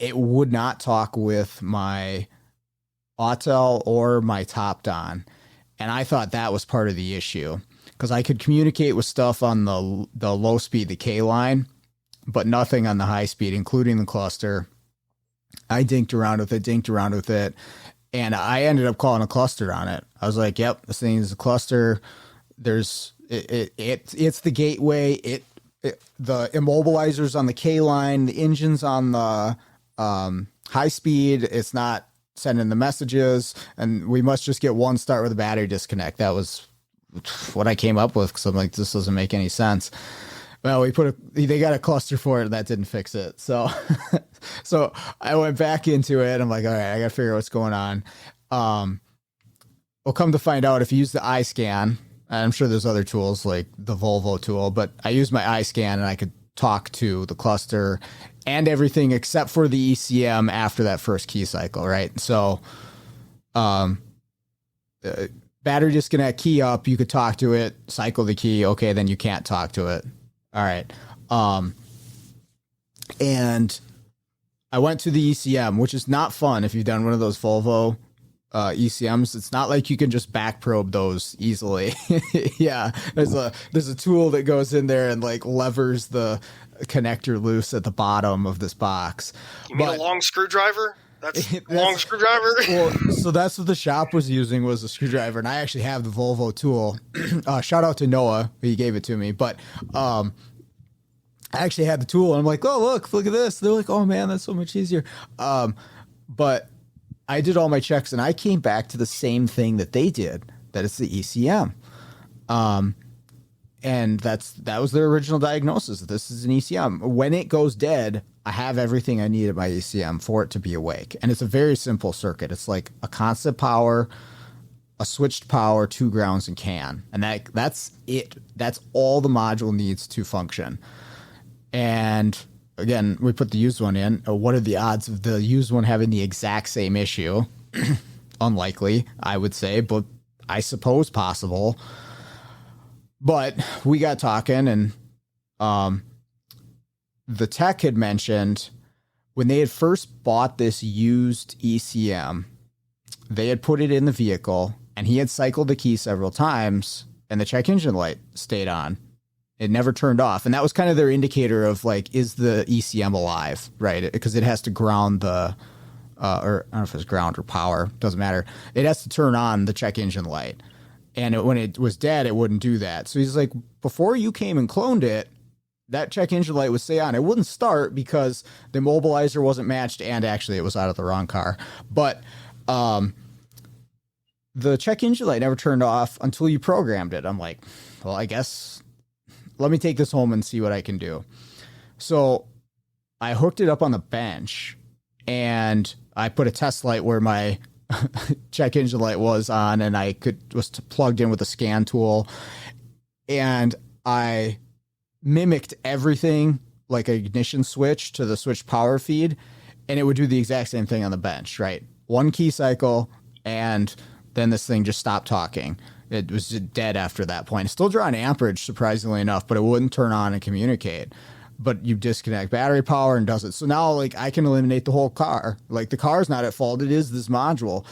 Speaker 1: It would not talk with my Autel or my Top Don. And I thought that was part of the issue, because I could communicate with stuff on the low speed, the K line, but nothing on the high speed, including the cluster. I dinked around with it, and I ended up calling a cluster on it. I was like, yep, this thing is a cluster. It's the gateway. The immobilizers on the K line, the engine's on the high speed. It's not sending the messages, and we must just get one start with a battery disconnect. That was what I came up with, because I'm like, this doesn't make any sense. Well, they got a cluster for it, and that didn't fix it. So I went back into it. I'm like, all right, I got to figure out what's going on. Well, come to find out, if you use the iScan, I'm sure there's other tools like the Volvo tool, but I used my iScan, and I could talk to the cluster and everything except for the ECM after that first key cycle, right? So battery disconnect, key up, you could talk to it, cycle the key, okay, then you can't talk to it. All right. And I went to the ECM, which is not fun if you've done one of those Volvo ECMs. It's not like you can just back probe those easily. Yeah, there's a tool that goes in there and like levers the connector loose at the bottom of this box.
Speaker 2: You mean a long screwdriver? That's long screwdriver?
Speaker 1: Well, so that's what the shop was using, was a screwdriver, and I actually have the Volvo tool. Shout out to Noah, he gave it to me, but I actually had the tool, and I'm like, oh, look at this. They're like, oh man, that's so much easier. But I did all my checks, and I came back to the same thing that they did, that it's the ECM. And that was their original diagnosis. This is an ECM. When it goes dead, I have everything I need at my ECM for it to be awake. And it's a very simple circuit. It's like a constant power, a switched power, 2 grounds, and CAN. And that's it. That's all the module needs to function. And again, we put the used one in. What are the odds of the used one having the exact same issue? Unlikely, I would say, but I suppose possible. But we got talking, and the tech had mentioned when they had first bought this used ECM, they had put it in the vehicle, and he had cycled the key several times, and the check engine light stayed on. It never turned off. And that was kind of their indicator of like, is the ECM alive, right? Because it has to ground or I don't know if it's ground or power, doesn't matter. It has to turn on the check engine light. And when it was dead, it wouldn't do that. So he's like, before you came and cloned it, that check engine light would stay on. It wouldn't start because the immobilizer wasn't matched, and actually it was out of the wrong car. But the check engine light never turned off until you programmed it. I'm like, well, I guess let me take this home and see what I can do. So I hooked it up on the bench, and I put a test light where my check engine light was on, and was plugged in with a scan tool, and I mimicked everything like an ignition switch to the switch power feed, and it would do the exact same thing on the bench, right? 1 key cycle, and then this thing just stopped talking. It was dead after that point. It's still drawing amperage, surprisingly enough, but it wouldn't turn on and communicate. But you disconnect battery power and does it. So now, like, I can eliminate the whole car. Like, the car's not at fault. It is this module.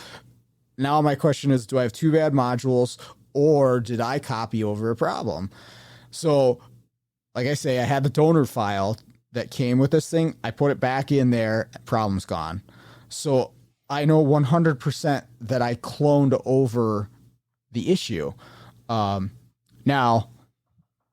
Speaker 1: Now my question is, do I have 2 bad modules, or did I copy over a problem? So, like I say, I had the donor file that came with this thing. I put it back in there. Problem's gone. So I know 100% that I cloned over the issue. Now,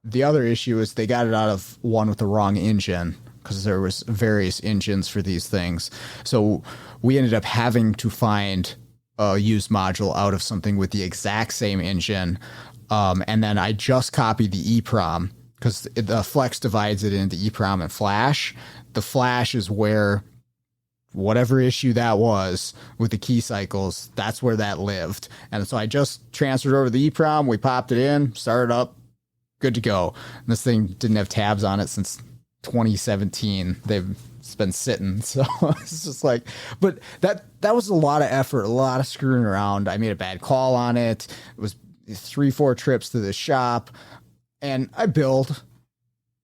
Speaker 1: the other issue is they got it out of one with the wrong engine, because there was various engines for these things. So we ended up having to find a used module out of something with the exact same engine. And then I just copied the EEPROM, because the Flex divides it into EEPROM and Flash. The Flash is where whatever issue that was with the key cycles, that's where that lived. And so I just transferred over the EEPROM. We popped it in, started up, good to go. And this thing didn't have tabs on it since 2017. It's been sitting. So it's just like, but that was a lot of effort, a lot of screwing around. I made a bad call on it. It was 3-4 trips to the shop, and I billed,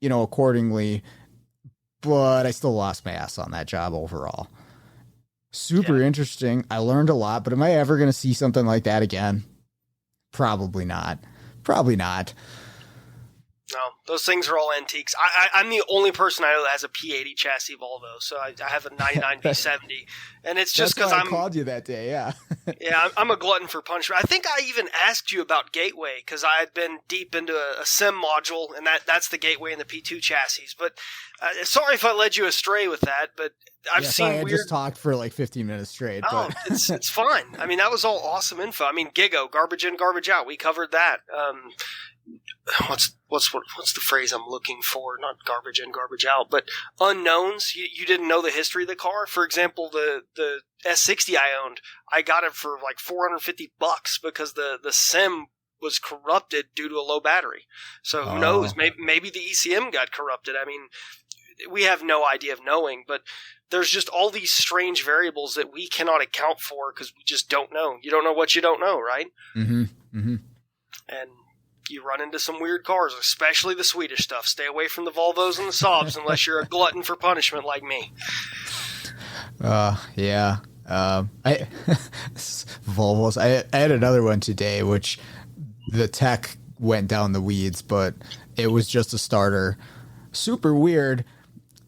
Speaker 1: accordingly, but I still lost my ass on that job overall. Super interesting. I learned a lot, but am I ever going to see something like that again? Probably not.
Speaker 2: No, those things are all antiques. I'm the only person I know that has a P80 chassis Volvo, so I have a 99 V70, and it's just because I
Speaker 1: called you that day, yeah.
Speaker 2: Yeah, I'm a glutton for punishment. I think I even asked you about Gateway, because I had been deep into a SIM module, and that's the Gateway and the P2 chassis. But sorry if I led you astray with that, but I've seen
Speaker 1: I just talked for like 15 minutes straight.
Speaker 2: Oh,
Speaker 1: but.
Speaker 2: it's fine. I mean, that was all awesome info. I mean, GIGO, garbage in, garbage out. We covered that. What's the phrase I'm looking for? Not garbage in, garbage out, but unknowns. You didn't know the history of the car. For example, the S60 I owned, I got it for like $450 because the SIM was corrupted due to a low battery. So who knows? Maybe the ECM got corrupted. I mean, we have no idea of knowing, but there's just all these strange variables that we cannot account for because we just don't know. You don't know what you don't know, right?
Speaker 1: Mm-hmm. Mm-hmm.
Speaker 2: And you run into some weird cars, especially the Swedish stuff. Stay away from the Volvos and the Saabs unless you're a glutton for punishment like me.
Speaker 1: Yeah. Volvos. I had another one today, which the tech went down the weeds, but it was just a starter. Super weird.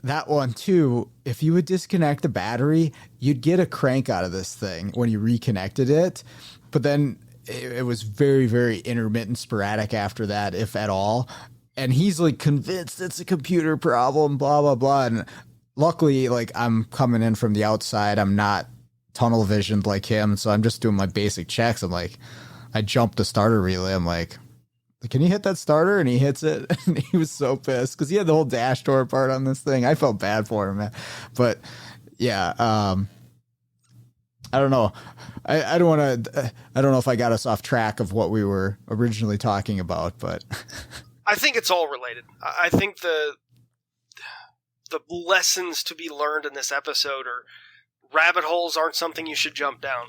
Speaker 1: That one too, if you would disconnect the battery, you'd get a crank out of this thing when you reconnected it. But then it was very, very intermittent, sporadic after that, if at all. And he's like convinced it's a computer problem, blah, blah, blah. And luckily, like, I'm coming in from the outside. I'm not tunnel visioned like him. So I'm just doing my basic checks. I'm like, I jumped the starter relay. I'm like, can you hit that starter? And he hits it. And he was so pissed because he had the whole dash door part on this thing. I felt bad for him, man. But yeah, I don't know. I don't want to. I don't know if I got us off track of what we were originally talking about, but
Speaker 2: I think it's all related. I think the lessons to be learned in this episode are rabbit holes aren't something you should jump down.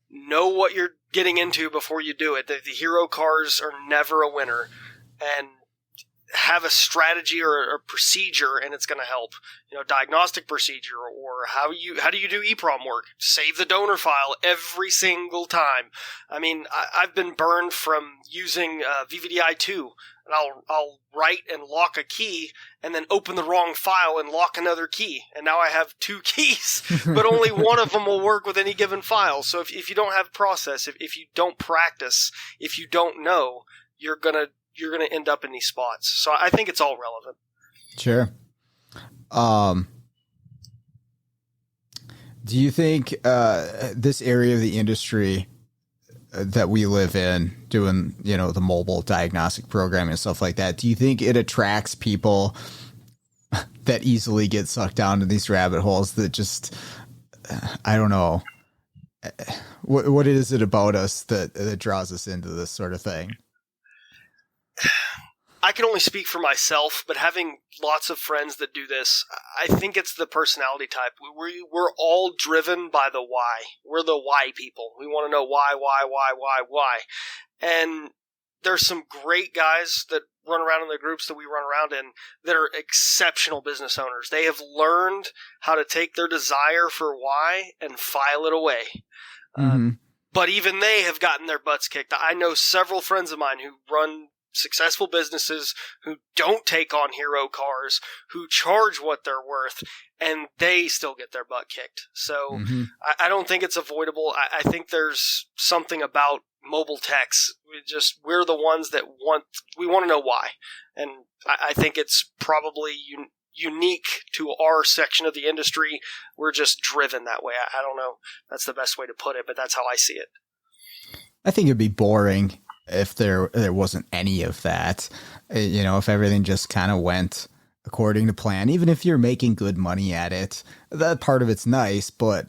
Speaker 2: Know what you're getting into before you do it. The hero cars are never a winner, and have a strategy or a procedure, and it's going to help. Diagnostic procedure, or how do you do EEPROM work? Save the donor file every single time. I mean, I've been burned from using VVDI2, and I'll write and lock a key, and then open the wrong file and lock another key, and now I have 2 keys, but only one of them will work with any given file. So if you don't have process, if you don't practice, if you don't know, you're gonna end up in these spots. So I think it's all relevant.
Speaker 1: Sure. Do you think this area of the industry that we live in, doing the mobile diagnostic programming and stuff like that, do you think it attracts people that easily get sucked down to these rabbit holes that just I don't know, what is it about us that draws us into this sort of thing?
Speaker 2: I can only speak for myself, but having lots of friends that do this, I think it's the personality type. We're all driven by the why. We're the why people. We want to know why. And there's some great guys that run around in the groups that we run around in that are exceptional business owners. They have learned how to take their desire for why and file it away.
Speaker 1: Mm-hmm.
Speaker 2: But even they have gotten their butts kicked. I know several friends of mine who run successful businesses who don't take on hero cars, who charge what they're worth, and they still get their butt kicked. So I don't think it's avoidable. I think there's something about mobile techs. We're the ones that want to know why. And I think it's probably unique to our section of the industry. We're just driven that way. I don't know. That's the best way to put it, but that's how I see it.
Speaker 1: I think it'd be boring if there wasn't any of that, if everything just kind of went according to plan, even if you're making good money at it, that part of it's nice, but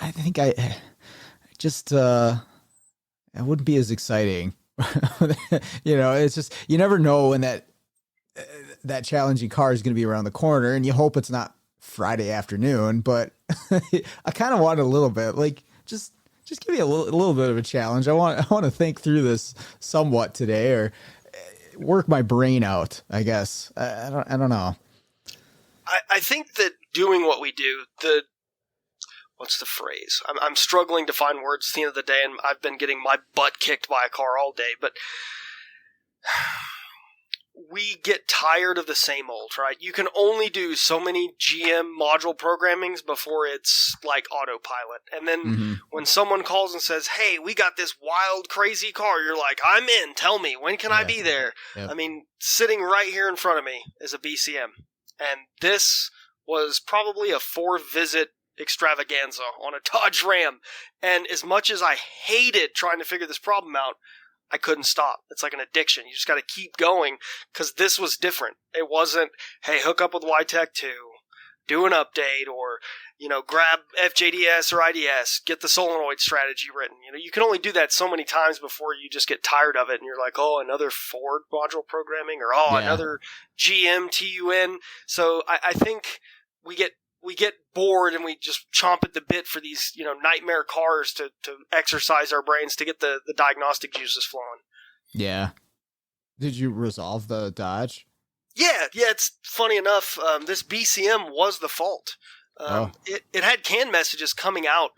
Speaker 1: I think it wouldn't be as exciting. It's just, you never know when that challenging car is going to be around the corner, and you hope it's not Friday afternoon, but I kind of want a little bit, like, just give me a little bit of a challenge. I want to think through this somewhat today, or work my brain out, I guess. I don't know.
Speaker 2: I think that doing what we do, what's the phrase? I'm struggling to find words at the end of the day, and I've been getting my butt kicked by a car all day, but we get tired of the same old, right? You can only do so many GM module programmings before it's like autopilot. And then when someone calls and says, hey, we got this wild, crazy car, you're like, I'm in. Tell me, when can I be there? Yep. I mean, sitting right here in front of me is a BCM. And this was probably a 4-visit extravaganza on a Dodge Ram. And as much as I hated trying to figure this problem out, I couldn't stop. It's like an addiction. You just got to keep going, because this was different. It wasn't, hey, hook up with YTech 2, do an update, or, grab FJDS or IDS, get the solenoid strategy written. You can only do that so many times before you just get tired of it, and you're like, oh, another Ford module programming, or another GM TUN. So I think we get bored, and we just chomp at the bit for these, nightmare cars to exercise our brains, to get the diagnostic juices flowing. Yeah.
Speaker 1: Did you resolve the Dodge?
Speaker 2: Yeah. It's funny enough. This BCM was the fault. It had CAN messages coming out.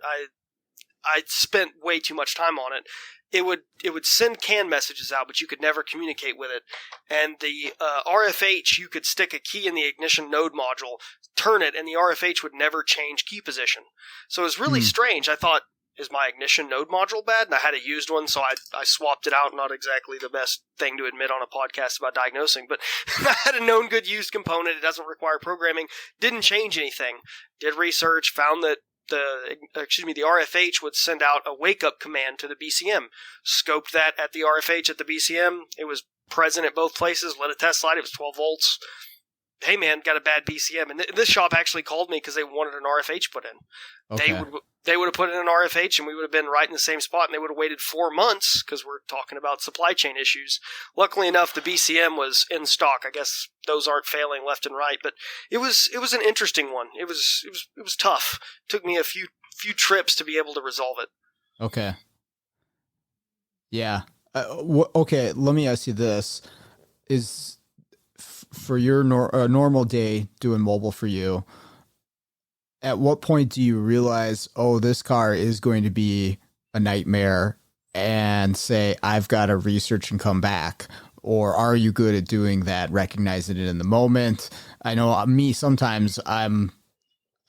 Speaker 2: I spent way too much time on it. It would send CAN messages out, but you could never communicate with it. And the RFH, you could stick a key in the ignition node module, turn it, and the RFH would never change key position. So it was really strange. I thought, is my ignition node module bad? And I had a used one, so I swapped it out. Not exactly the best thing to admit on a podcast about diagnosing, but I had a known good used component. It doesn't require programming. Didn't change anything. Did research, found that the RFH would send out a wake-up command to the BCM. Scoped that at the RFH at the BCM. It was present at both places. Let a test slide. It was 12 volts. Hey, man, got a bad BCM. And this shop actually called me because they wanted an RFH put in.
Speaker 1: Okay.
Speaker 2: They would have put in an RFH, and we would have been right in the same spot, and they would have waited 4 months because we're talking about supply chain issues. Luckily enough, the BCM was in stock. I guess those aren't failing left and right, but it was an interesting one. It was tough. It took me a few trips to be able to resolve it.
Speaker 1: Okay. Yeah. Okay. Let me ask you this: is for your normal day doing mobile for you, at what point do you realize, oh, this car is going to be a nightmare, and say, I've got to research and come back? Or are you good at doing that, recognizing it in the moment? I know me, sometimes I'm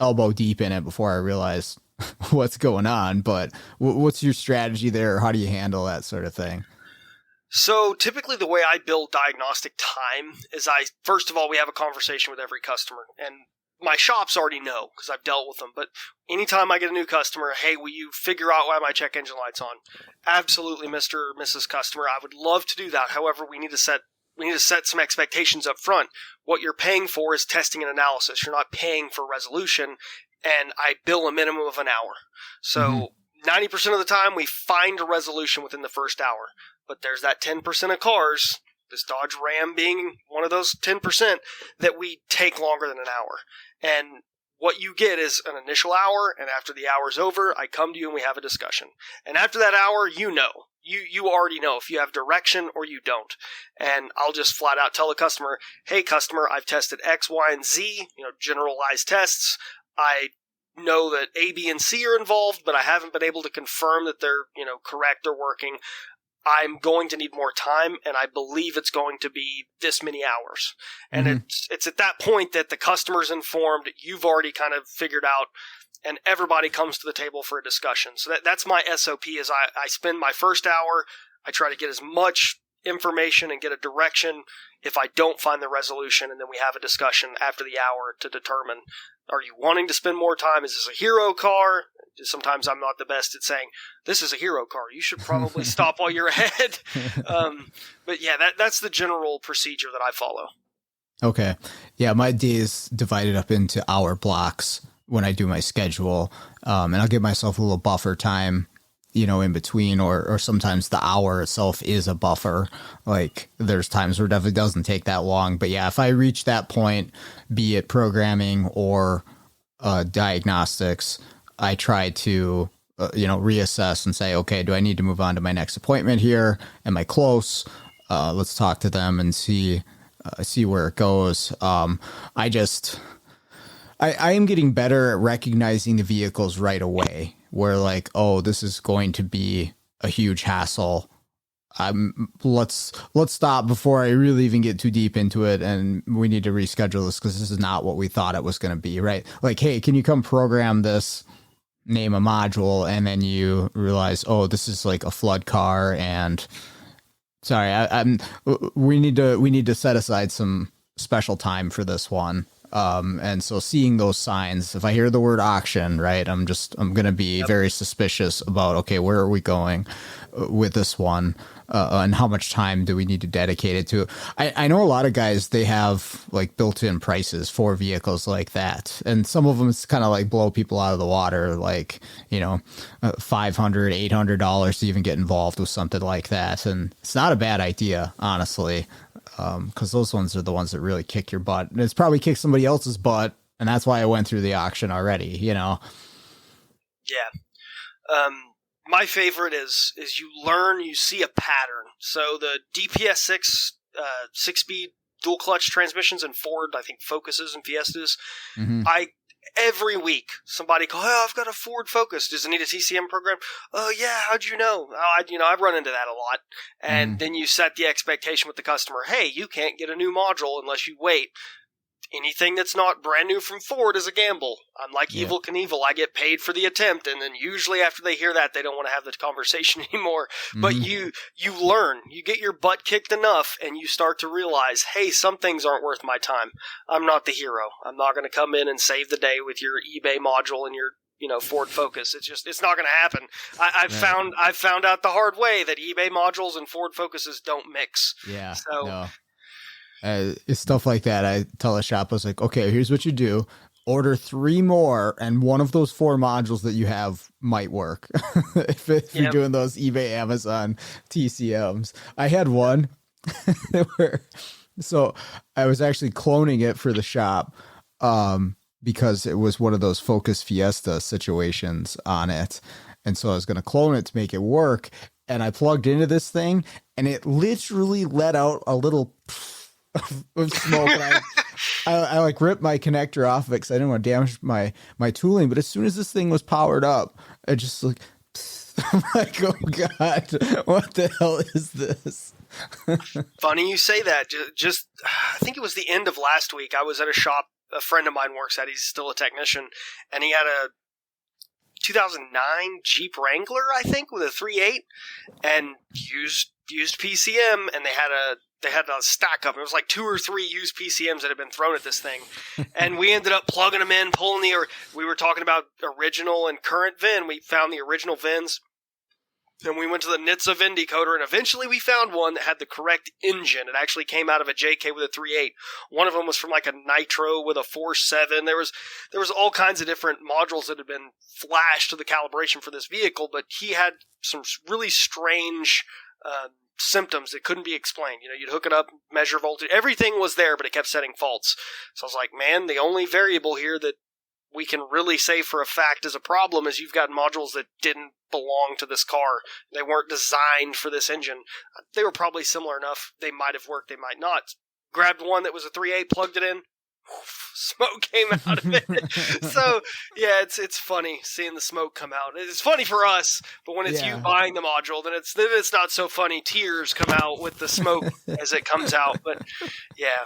Speaker 1: elbow deep in it before I realize what's going on, but what's your strategy there? How do you handle that sort of thing?
Speaker 2: So typically the way I build diagnostic time is first of all, we have a conversation with every customer, and my shops already know because I've dealt with them. But anytime I get a new customer, hey, will you figure out why my check engine light's on? Absolutely, Mr. or Mrs. Customer. I would love to do that. However, we need to set some expectations up front. What you're paying for is testing and analysis. You're not paying for resolution, and I bill a minimum of an hour. So 90% of the time, we find a resolution within the first hour. But there's that 10% of cars, this Dodge Ram being one of those 10%, that we take longer than an hour. And what you get is an initial hour, and after the hour's over, I come to you and we have a discussion. And after that hour, you already know if you have direction or you don't. And I'll just flat out tell the customer, hey, customer, I've tested X, Y, and Z, generalized tests. I know that A, B, and C are involved, but I haven't been able to confirm that they're, correct or working. I'm going to need more time, and I believe it's going to be this many hours. And it's at that point that the customer's informed, you've already kind of figured out, and everybody comes to the table for a discussion. So that's my SOP is I spend my first hour, I try to get as much information and get a direction if I don't find the resolution, and then we have a discussion after the hour to determine, are you wanting to spend more time? Is this a hero car? Sometimes I'm not the best at saying, this is a hero car. You should probably stop while you're ahead. But yeah, that's the general procedure that I follow.
Speaker 1: Okay. Yeah, my day is divided up into hour blocks when I do my schedule. And I'll give myself a little buffer time, in between, or sometimes the hour itself is a buffer. Like there's times where it definitely doesn't take that long. But yeah, if I reach that point, be it programming or diagnostics, I try to, reassess and say, okay, do I need to move on to my next appointment here? Am I close? Let's talk to them and see where it goes. I am getting better at recognizing the vehicles right away, where like, oh, this is going to be a huge hassle. Let's stop before I really even get too deep into it, and we need to reschedule this because this is not what we thought it was going to be, right? Like, hey, can you come program this? Name a module, and then you realize, oh, this is like a flood car, and sorry, we need to set aside some special time for this one. And so seeing those signs, if I hear the word auction, right, I'm going to be very suspicious about, okay, where are we going with this one? And how much time do we need to dedicate it to? I know a lot of guys, they have like built-in prices for vehicles like that. And some of them, it's kind of like blow people out of the water, like, $500, $800 to even get involved with something like that. And it's not a bad idea, honestly. Because those ones are the ones that really kick your butt. And it's probably kicked somebody else's butt, and that's why I went through the auction already, Yeah.
Speaker 2: My favorite is you see a pattern. So the DPS 6 6-speed dual clutch transmissions in Ford, I think Focuses and Fiestas, every week somebody call, oh, I've got a Ford Focus. Does it need a TCM program? Oh yeah, how'd you know? I've run into that a lot. And then you set the expectation with the customer, hey, you can't get a new module unless you wait. Anything that's not brand new from Ford is a gamble. I'm like Evel Knievel. I get paid for the attempt, and then usually after they hear that, they don't want to have the conversation anymore. But you learn. You get your butt kicked enough, and you start to realize, hey, some things aren't worth my time. I'm not the hero. I'm not going to come in and save the day with your eBay module and your Ford Focus. It's not going to happen. I've found out the hard way that eBay modules and Ford Focuses don't mix.
Speaker 1: Yeah.
Speaker 2: So
Speaker 1: no. It's stuff like that. I tell the shop, I was like, okay, here's what you do. Order 3 more, and one of those 4 modules that you have might work. if you're doing those eBay, Amazon TCMs. I had one so I was actually cloning it for the shop because it was one of those Focus Fiesta situations on it. And so I was going to clone it to make it work. And I plugged into this thing, and it literally let out a little of smoke. And I like ripped my connector off of it because I didn't want to damage my tooling. But as soon as this thing was powered up, I just like, I'm like, oh God, what the hell is this?
Speaker 2: Funny you say that. Just I think it was the end of last week. I was at a shop a friend of mine works at. He's still a technician, and he had a 2009 Jeep Wrangler, I think, with a 3.8 and used PCM, and they had a stack of them. It was like 2 or 3 used PCMs that had been thrown at this thing. And we ended up plugging them in, we were talking about original and current VIN. We found the original VINs. And we went to the NHTSA VIN decoder, and eventually we found one that had the correct engine. It actually came out of a JK with a 3.8. One of them was from like a Nitro with a 4.7. There was all kinds of different modules that had been flashed to the calibration for this vehicle, but he had some really strange symptoms that couldn't be explained. You'd hook it up, measure voltage. Everything was there, but it kept setting faults. So I was like, man, the only variable here that we can really say for a fact is a problem is you've got modules that didn't belong to this car. They weren't designed for this engine. They were probably similar enough. They might have worked, they might not. Grabbed one that was a 3.8, plugged it in. Smoke came out of it. So, yeah, it's funny seeing the smoke come out. It's funny for us, but when it's you buying the module, then it's not so funny. Tears come out with the smoke as it comes out. But, yeah.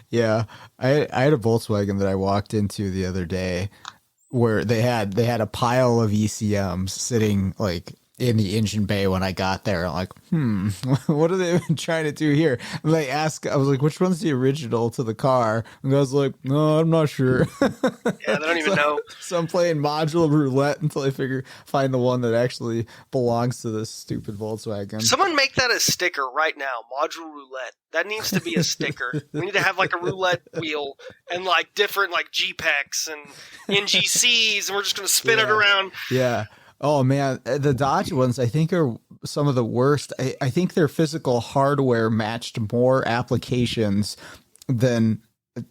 Speaker 1: Yeah, I had a Volkswagen that I walked into the other day where they had a pile of ECMs sitting like in the engine bay when I got there. I'm like, what are they even trying to do here? And I was like, which one's the original to the car? And I was like, no, I'm not sure.
Speaker 2: Yeah, they don't even know.
Speaker 1: So I'm playing module roulette until I find the one that actually belongs to this stupid Volkswagen.
Speaker 2: Someone make that a sticker right now, module roulette. That needs to be a sticker. We need to have like a roulette wheel and like different like GPEX and NGCs, and we're just going to spin it around.
Speaker 1: Yeah. Oh man, the Dodge ones I think are some of the worst. I think their physical hardware matched more applications than I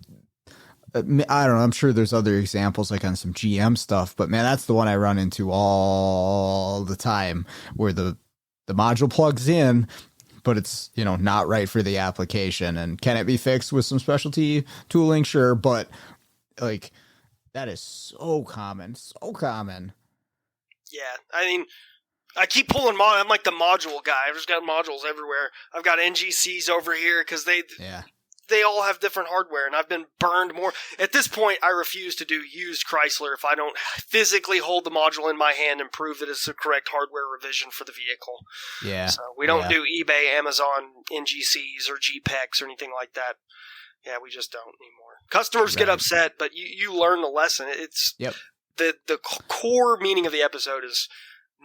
Speaker 1: don't know. I'm sure there's other examples like on some GM stuff, but man, that's the one I run into all the time where the module plugs in, but it's, not right for the application. And can it be fixed with some specialty tooling? Sure. But like that is so common.
Speaker 2: Yeah, I mean, I keep pulling I'm like the module guy. I've just got modules everywhere. I've got NGCs over here because they all have different hardware, and I've been burned more. At this point, I refuse to do used Chrysler if I don't physically hold the module in my hand and prove that it's the correct hardware revision for the vehicle.
Speaker 1: Yeah.
Speaker 2: So we don't do eBay, Amazon, NGCs, or GPEX or anything like that. Yeah, we just don't anymore. Customers get upset, but you learn the lesson. It's the core meaning of the episode is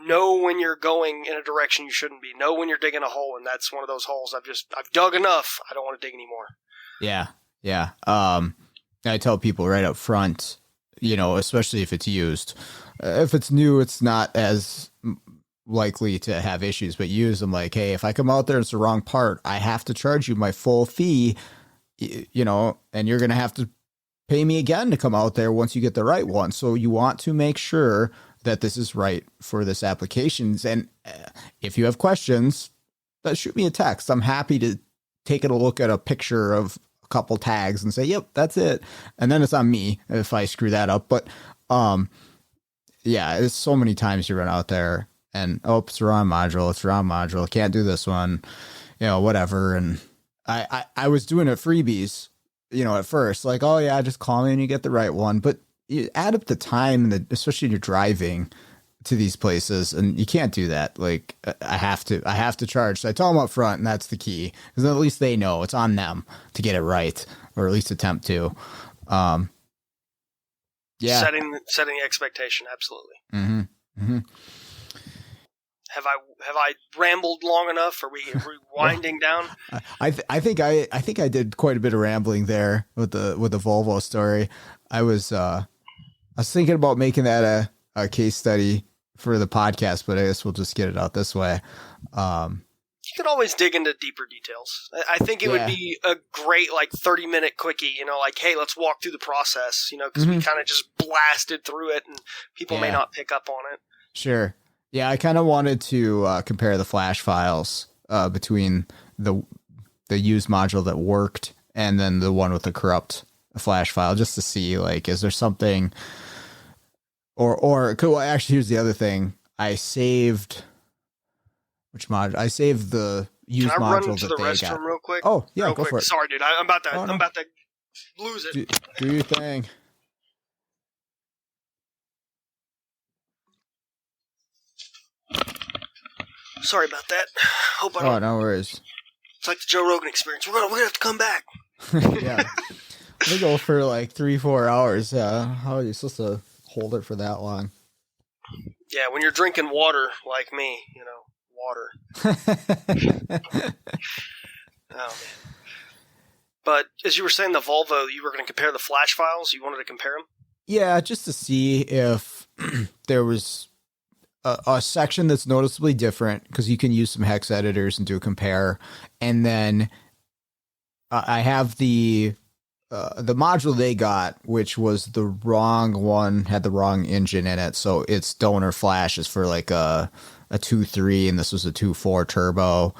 Speaker 2: know when you're going in a direction you shouldn't be. Know when you're digging a hole, and that's one of those holes I've dug enough. I don't want to dig anymore.
Speaker 1: Yeah. Yeah. I tell people right up front, especially if it's used. If it's new, it's not as likely to have issues, but used, I'm like, hey, if I come out there and it's the wrong part, I have to charge you my full fee, and you're going to have to pay me again to come out there once you get the right one. So you want to make sure that this is right for this applications. And if you have questions, shoot me a text. I'm happy to take a look at a picture of a couple tags and say, yep, that's it. And then it's on me if I screw that up. But it's so many times you run out there and, it's the wrong module. Can't do this one, whatever. And I was doing it freebies, at first, like, oh yeah, just call me and you get the right one. But you add up the time, especially when you're driving to these places, and you can't do that. Like, I have to charge. So I tell them up front, and that's the key, because at least they know it's on them to get it right, or at least attempt to. Yeah.
Speaker 2: Setting the expectation. Absolutely.
Speaker 1: Mm-hmm. Mm-hmm.
Speaker 2: Have I rambled long enough? Are we winding down?
Speaker 1: I think I did quite a bit of rambling there with the Volvo story. I was thinking about making that a case study for the podcast, but I guess we'll just get it out this way.
Speaker 2: You could always dig into deeper details. I think it would be a great 30-minute quickie, like, hey, let's walk through the process, because we kind of just blasted through it and people may not pick up on it.
Speaker 1: Sure. Yeah, I kind of wanted to compare the flash files between the used module that worked and then the one with the corrupt flash file, just to see, is there something, actually, here's the other thing. I saved, which module? I saved the used module. Can I run to the restroom
Speaker 2: real quick?
Speaker 1: Oh, yeah, go for it.
Speaker 2: Sorry, dude. I'm about to lose it.
Speaker 1: Do your thing.
Speaker 2: Sorry about that. Hope I don't.
Speaker 1: Oh, no worries.
Speaker 2: It's like the Joe Rogan experience. We're gonna have to come back.
Speaker 1: Yeah. We go for 3-4 hours. How are you supposed to hold it for that long?
Speaker 2: Yeah, when you're drinking water like me, water. Oh, man. But as you were saying, the Volvo, you were going to compare the flash files? You wanted to compare them?
Speaker 1: Yeah, just to see if there was a section that's noticeably different, because you can use some hex editors and do a compare. And then I have the module they got, which was the wrong one, had the wrong engine in it. So its donor flash is for a 2.3, and this was a 2.4 turbo.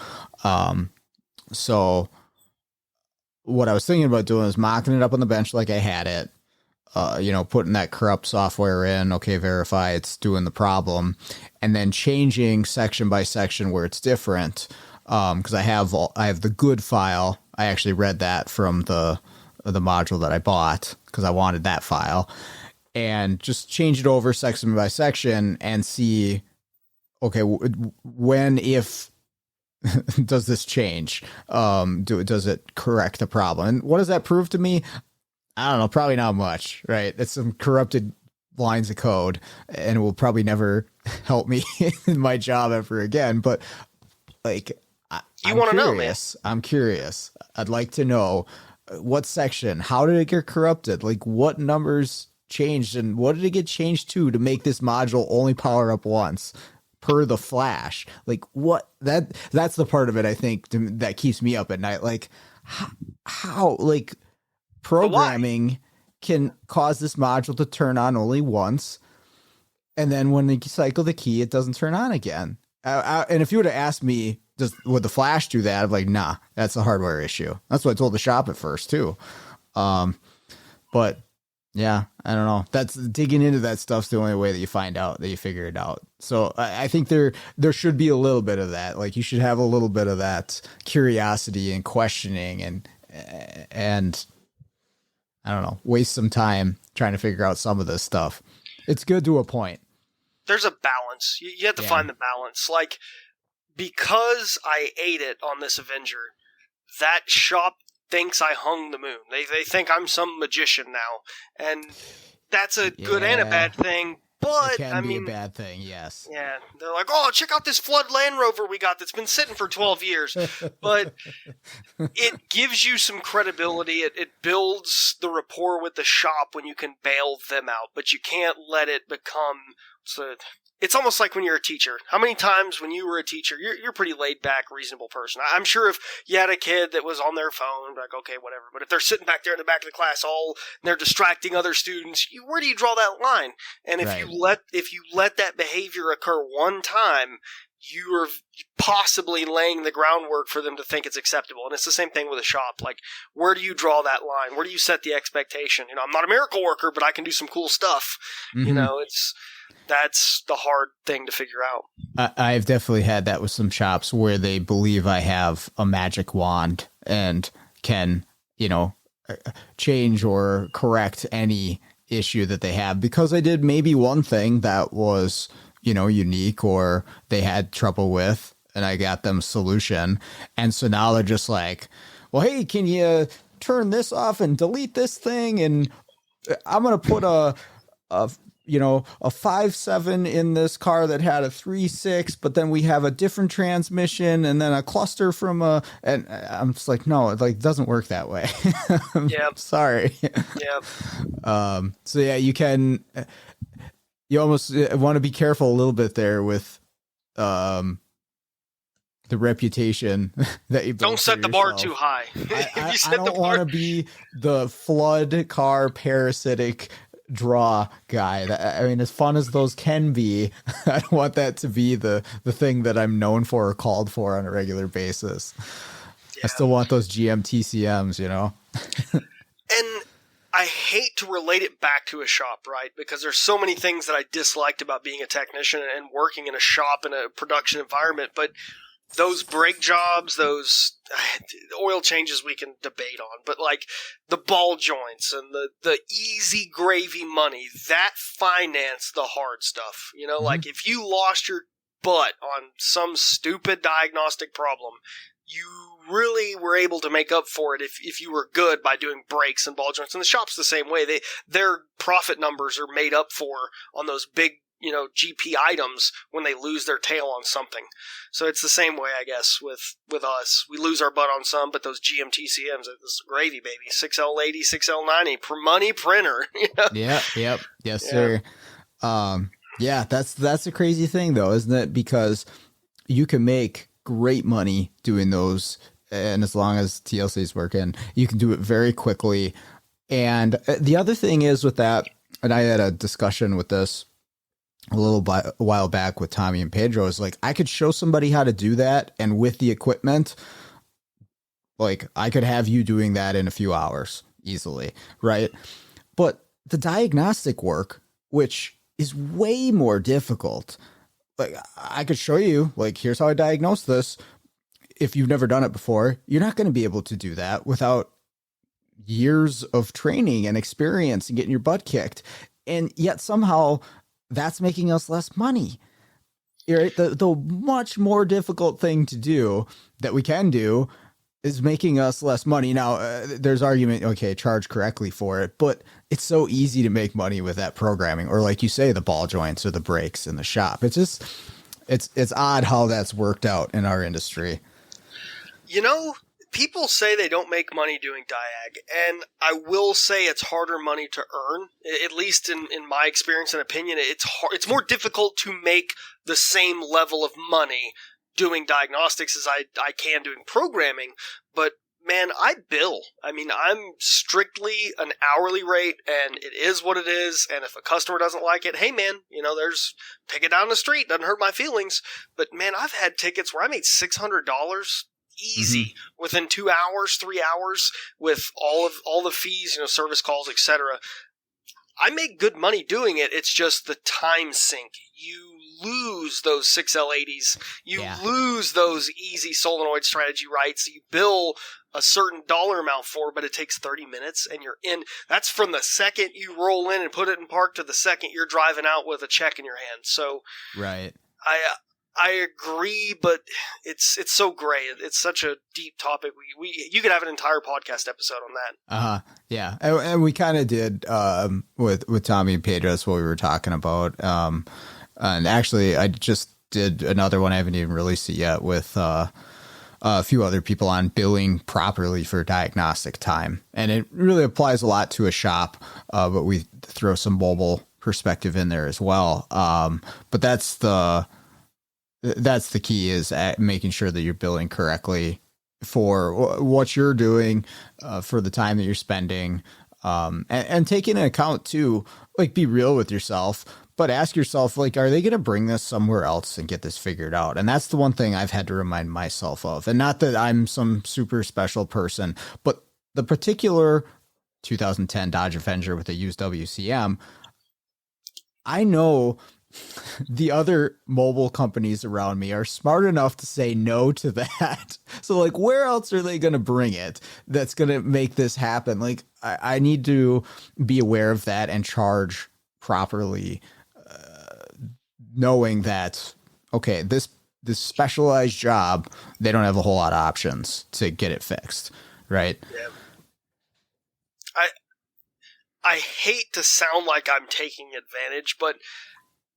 Speaker 1: So what I was thinking about doing is mocking it up on the bench like I had it, putting that corrupt software in, okay, verify it's doing the problem, and then changing section by section where it's different. Because I have the good file. I actually read that from the module that I bought because I wanted that file, and just change it over section by section and see, okay, if does this change? Does it correct the problem? And what does that prove to me? I don't know, probably not much, right? It's some corrupted lines of code, and it will probably never help me in my job ever again. But I'm curious. I'm curious. I'd like to know what section, how did it get corrupted? What numbers changed, and what did it get changed to make this module only power up once per the flash? That's the part of it I think that keeps me up at night. How programming can cause this module to turn on only once, and then when you cycle the key, it doesn't turn on again. And if you would have asked me, would the flash do that? I'm like, nah, that's a hardware issue. That's what I told the shop at first too. But yeah, I don't know. That's digging into that stuff's the only way that you find out, that you figure it out. So I think there should be a little bit of that. You should have a little bit of that curiosity and questioning and I don't know, waste some time trying to figure out some of this stuff. It's good to a point.
Speaker 2: There's a balance. You have to find the balance. Because I ate it on this Avenger, that shop thinks I hung the moon. They think I'm some magician now. And that's a good and a bad thing. But,
Speaker 1: it can be a bad thing, yes.
Speaker 2: Yeah. They're like, oh, check out this Flood Land Rover we got that's been sitting for 12 years. But it gives you some credibility. It builds the rapport with the shop when you can bail them out. But you can't let it become... It's almost like when you're a teacher. How many times when you were a teacher, you're a pretty laid back, reasonable person. I'm sure if you had a kid that was on their phone, okay, whatever. But if they're sitting back there in the back of the class, and they're distracting other students, where do you draw that line? And if you let that behavior occur one time, you are possibly laying the groundwork for them to think it's acceptable. And it's the same thing with a shop. Where do you draw that line? Where do you set the expectation? I'm not a miracle worker, but I can do some cool stuff. Mm-hmm. That's the hard thing to figure out.
Speaker 1: I've definitely had that with some shops where they believe I have a magic wand and can, change or correct any issue that they have because I did maybe one thing that was, unique or they had trouble with, and I got them a solution. And so now they're just like, well, hey, can you turn this off and delete this thing? And I'm going to put a 5.7 in this car that had a 3.6, but then we have a different transmission and then a cluster and I'm just like, no, it doesn't work that way.
Speaker 2: Yeah.
Speaker 1: Sorry.
Speaker 2: Yeah.
Speaker 1: So yeah, you almost want to be careful a little bit there with, the reputation that you build.
Speaker 2: Don't set the bar too high.
Speaker 1: I don't want to be the flood car parasitic draw guy. As fun as those can be, I don't want that to be the thing that I'm known for or called for on a regular basis. Yeah. I still want those GM TCMs,
Speaker 2: And I hate to relate it back to a shop, right? Because there's so many things that I disliked about being a technician and working in a shop in a production environment, but those brake jobs, those oil changes we can debate on, but like the ball joints and the easy gravy money, that financed the hard stuff. Mm-hmm. Like if you lost your butt on some stupid diagnostic problem, you really were able to make up for it if you were good by doing brakes and ball joints. And the shop's the same way. Their profit numbers are made up for on those big, GP items when they lose their tail on something. So it's the same way, I guess, with us. We lose our butt on some, but those GM TCMs, this gravy, baby. 6L80, 6L90, money printer.
Speaker 1: Yeah, yep. Yes, sir. Yeah, that's a crazy thing, though, isn't it? Because you can make great money doing those, and as long as TLC is working, you can do it very quickly. And the other thing is with that, and I had a discussion with this a while back with Tommy and Pedro, is like, I could show somebody how to do that, and with the equipment, like I could have you doing that in a few hours easily, right? But the diagnostic work, which is way more difficult, like I could show you, like, here's how I diagnose this. If you've never done it before, you're not going to be able to do that without years of training and experience and getting your butt kicked. And yet somehow that's making us less money. Right? The much more difficult thing to do that we can do is making us less money. Now, there's argument, okay, charge correctly for it, but it's so easy to make money with that programming, or like you say, the ball joints or the brakes in the shop. It's just, it's odd how that's worked out in our industry.
Speaker 2: People say they don't make money doing diag, and I will say it's harder money to earn, at least in my experience and opinion. It's more difficult to make the same level of money doing diagnostics as I can doing programming, but man, I bill. I'm strictly an hourly rate, and it is what it is, and if a customer doesn't like it, hey man, pick it down the street, doesn't hurt my feelings. But man, I've had tickets where I made $600 easy within 2 hours, 3 hours, with all the fees, service calls, etc. I make good money doing it. It's just the time sink. You lose those 6L80s. You lose those easy solenoid strategy rights. You bill a certain dollar amount for, but it takes 30 minutes and you're in. That's from the second you roll in and put it in park to the second you're driving out with a check in your hand. So
Speaker 1: right.
Speaker 2: I agree, but it's so gray. It's such a deep topic. You could have an entire podcast episode on that.
Speaker 1: Yeah, and we kind of did with Tommy and Pedro. That's what we were talking about. And actually, I just did another one. I haven't even released it yet with a few other people on billing properly for diagnostic time, and it really applies a lot to a shop. But we throw some mobile perspective in there as well. But that's the key, is at making sure that you're billing correctly for what you're doing, for the time that you're spending, and taking into account too, like, be real with yourself, but ask yourself, like, are they going to bring this somewhere else and get this figured out? And that's the one thing I've had to remind myself of. And not that I'm some super special person, but the particular 2010 Dodge Avenger with a used WCM, I know the other mobile companies around me are smart enough to say no to that. So, like, where else are they going to bring it that's going to make this happen? Like, I need to be aware of that and charge properly, knowing that, okay, this specialized job, they don't have a whole lot of options to get it fixed, right?
Speaker 2: Yeah. I hate to sound like I'm taking advantage, but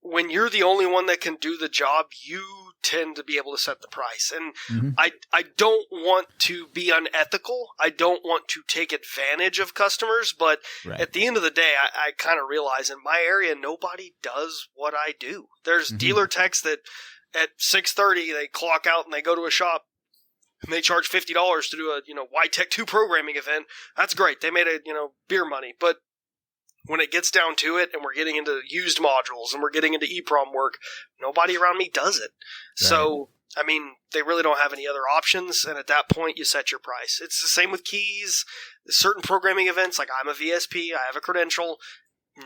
Speaker 2: when you're the only one that can do the job, you tend to be able to set the price. And I don't want to be unethical. I don't want to take advantage of customers, but at the end of the day, I kind of realize in my area, nobody does what I do. There's dealer techs that at 6:30, they clock out and they go to a shop and they charge $50 to do a, Y-Tech 2 programming event. That's great. They made beer money. But when it gets down to it and we're getting into used modules and we're getting into EEPROM work, nobody around me does it. Right. So, I mean, they really don't have any other options. And at that point, you set your price. It's the same with keys. Certain programming events, like I'm a VSP, I have a credential.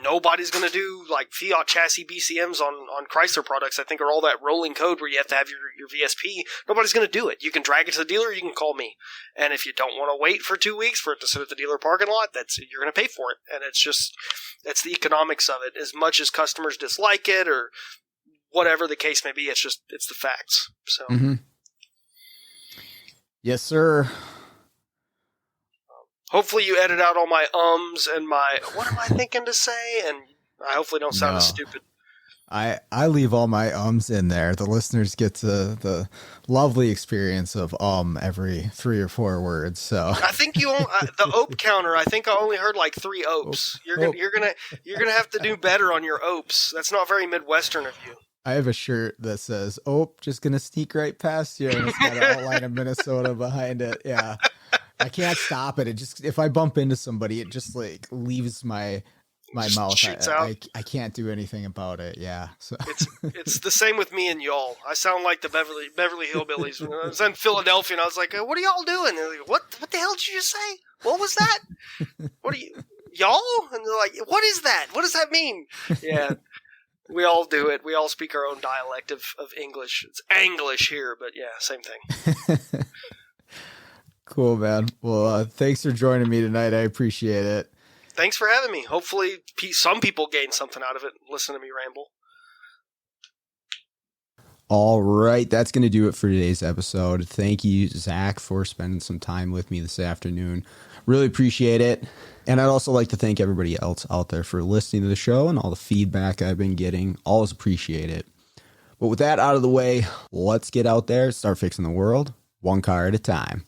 Speaker 2: Nobody's going to do like Fiat chassis BCMs on Chrysler products, I think, are all that rolling code where you have to have your VSP. Nobody's going to do it. You can drag it to the dealer, you can call me. And if you don't want to wait for 2 weeks for it to sit at the dealer parking lot, you're going to pay for it. And it's the economics of it. As much as customers dislike it or whatever the case may be, it's the facts. So,
Speaker 1: Yes, sir.
Speaker 2: Hopefully you edit out all my ums and my what am I thinking to say, and I hopefully don't sound as stupid.
Speaker 1: I leave all my ums in there. The listeners get the lovely experience of every 3 or 4 words. So
Speaker 2: I think the ope counter. I think I only heard like 3 opes. You're gonna have to do better on your opes. That's not very Midwestern of you.
Speaker 1: I have a shirt that says "Ope, just gonna sneak right past you," and it's got an outline of Minnesota behind it. Yeah. I can't stop it. It just, if I bump into somebody, it just like leaves my mouth. I can't do anything about it. Yeah. So
Speaker 2: it's the same with me and y'all. I sound like the Beverly Hillbillies. When I was in Philadelphia and I was like, "What are y'all doing?" And they're like, what the hell did you just say? What was that? What are y'all? And they're like, "What is that? What does that mean?" Yeah. We all do it. We all speak our own dialect of English. It's Anglish here, but yeah, same thing.
Speaker 1: Cool, man. Well, thanks for joining me tonight. I appreciate it.
Speaker 2: Thanks for having me. Hopefully some people gain something out of it. Listen to me ramble.
Speaker 1: All right. That's going to do it for today's episode. Thank you, Zach, for spending some time with me this afternoon. Really appreciate it. And I'd also like to thank everybody else out there for listening to the show and all the feedback I've been getting. Always appreciate it. But with that out of the way, let's get out there, start fixing the world one car at a time.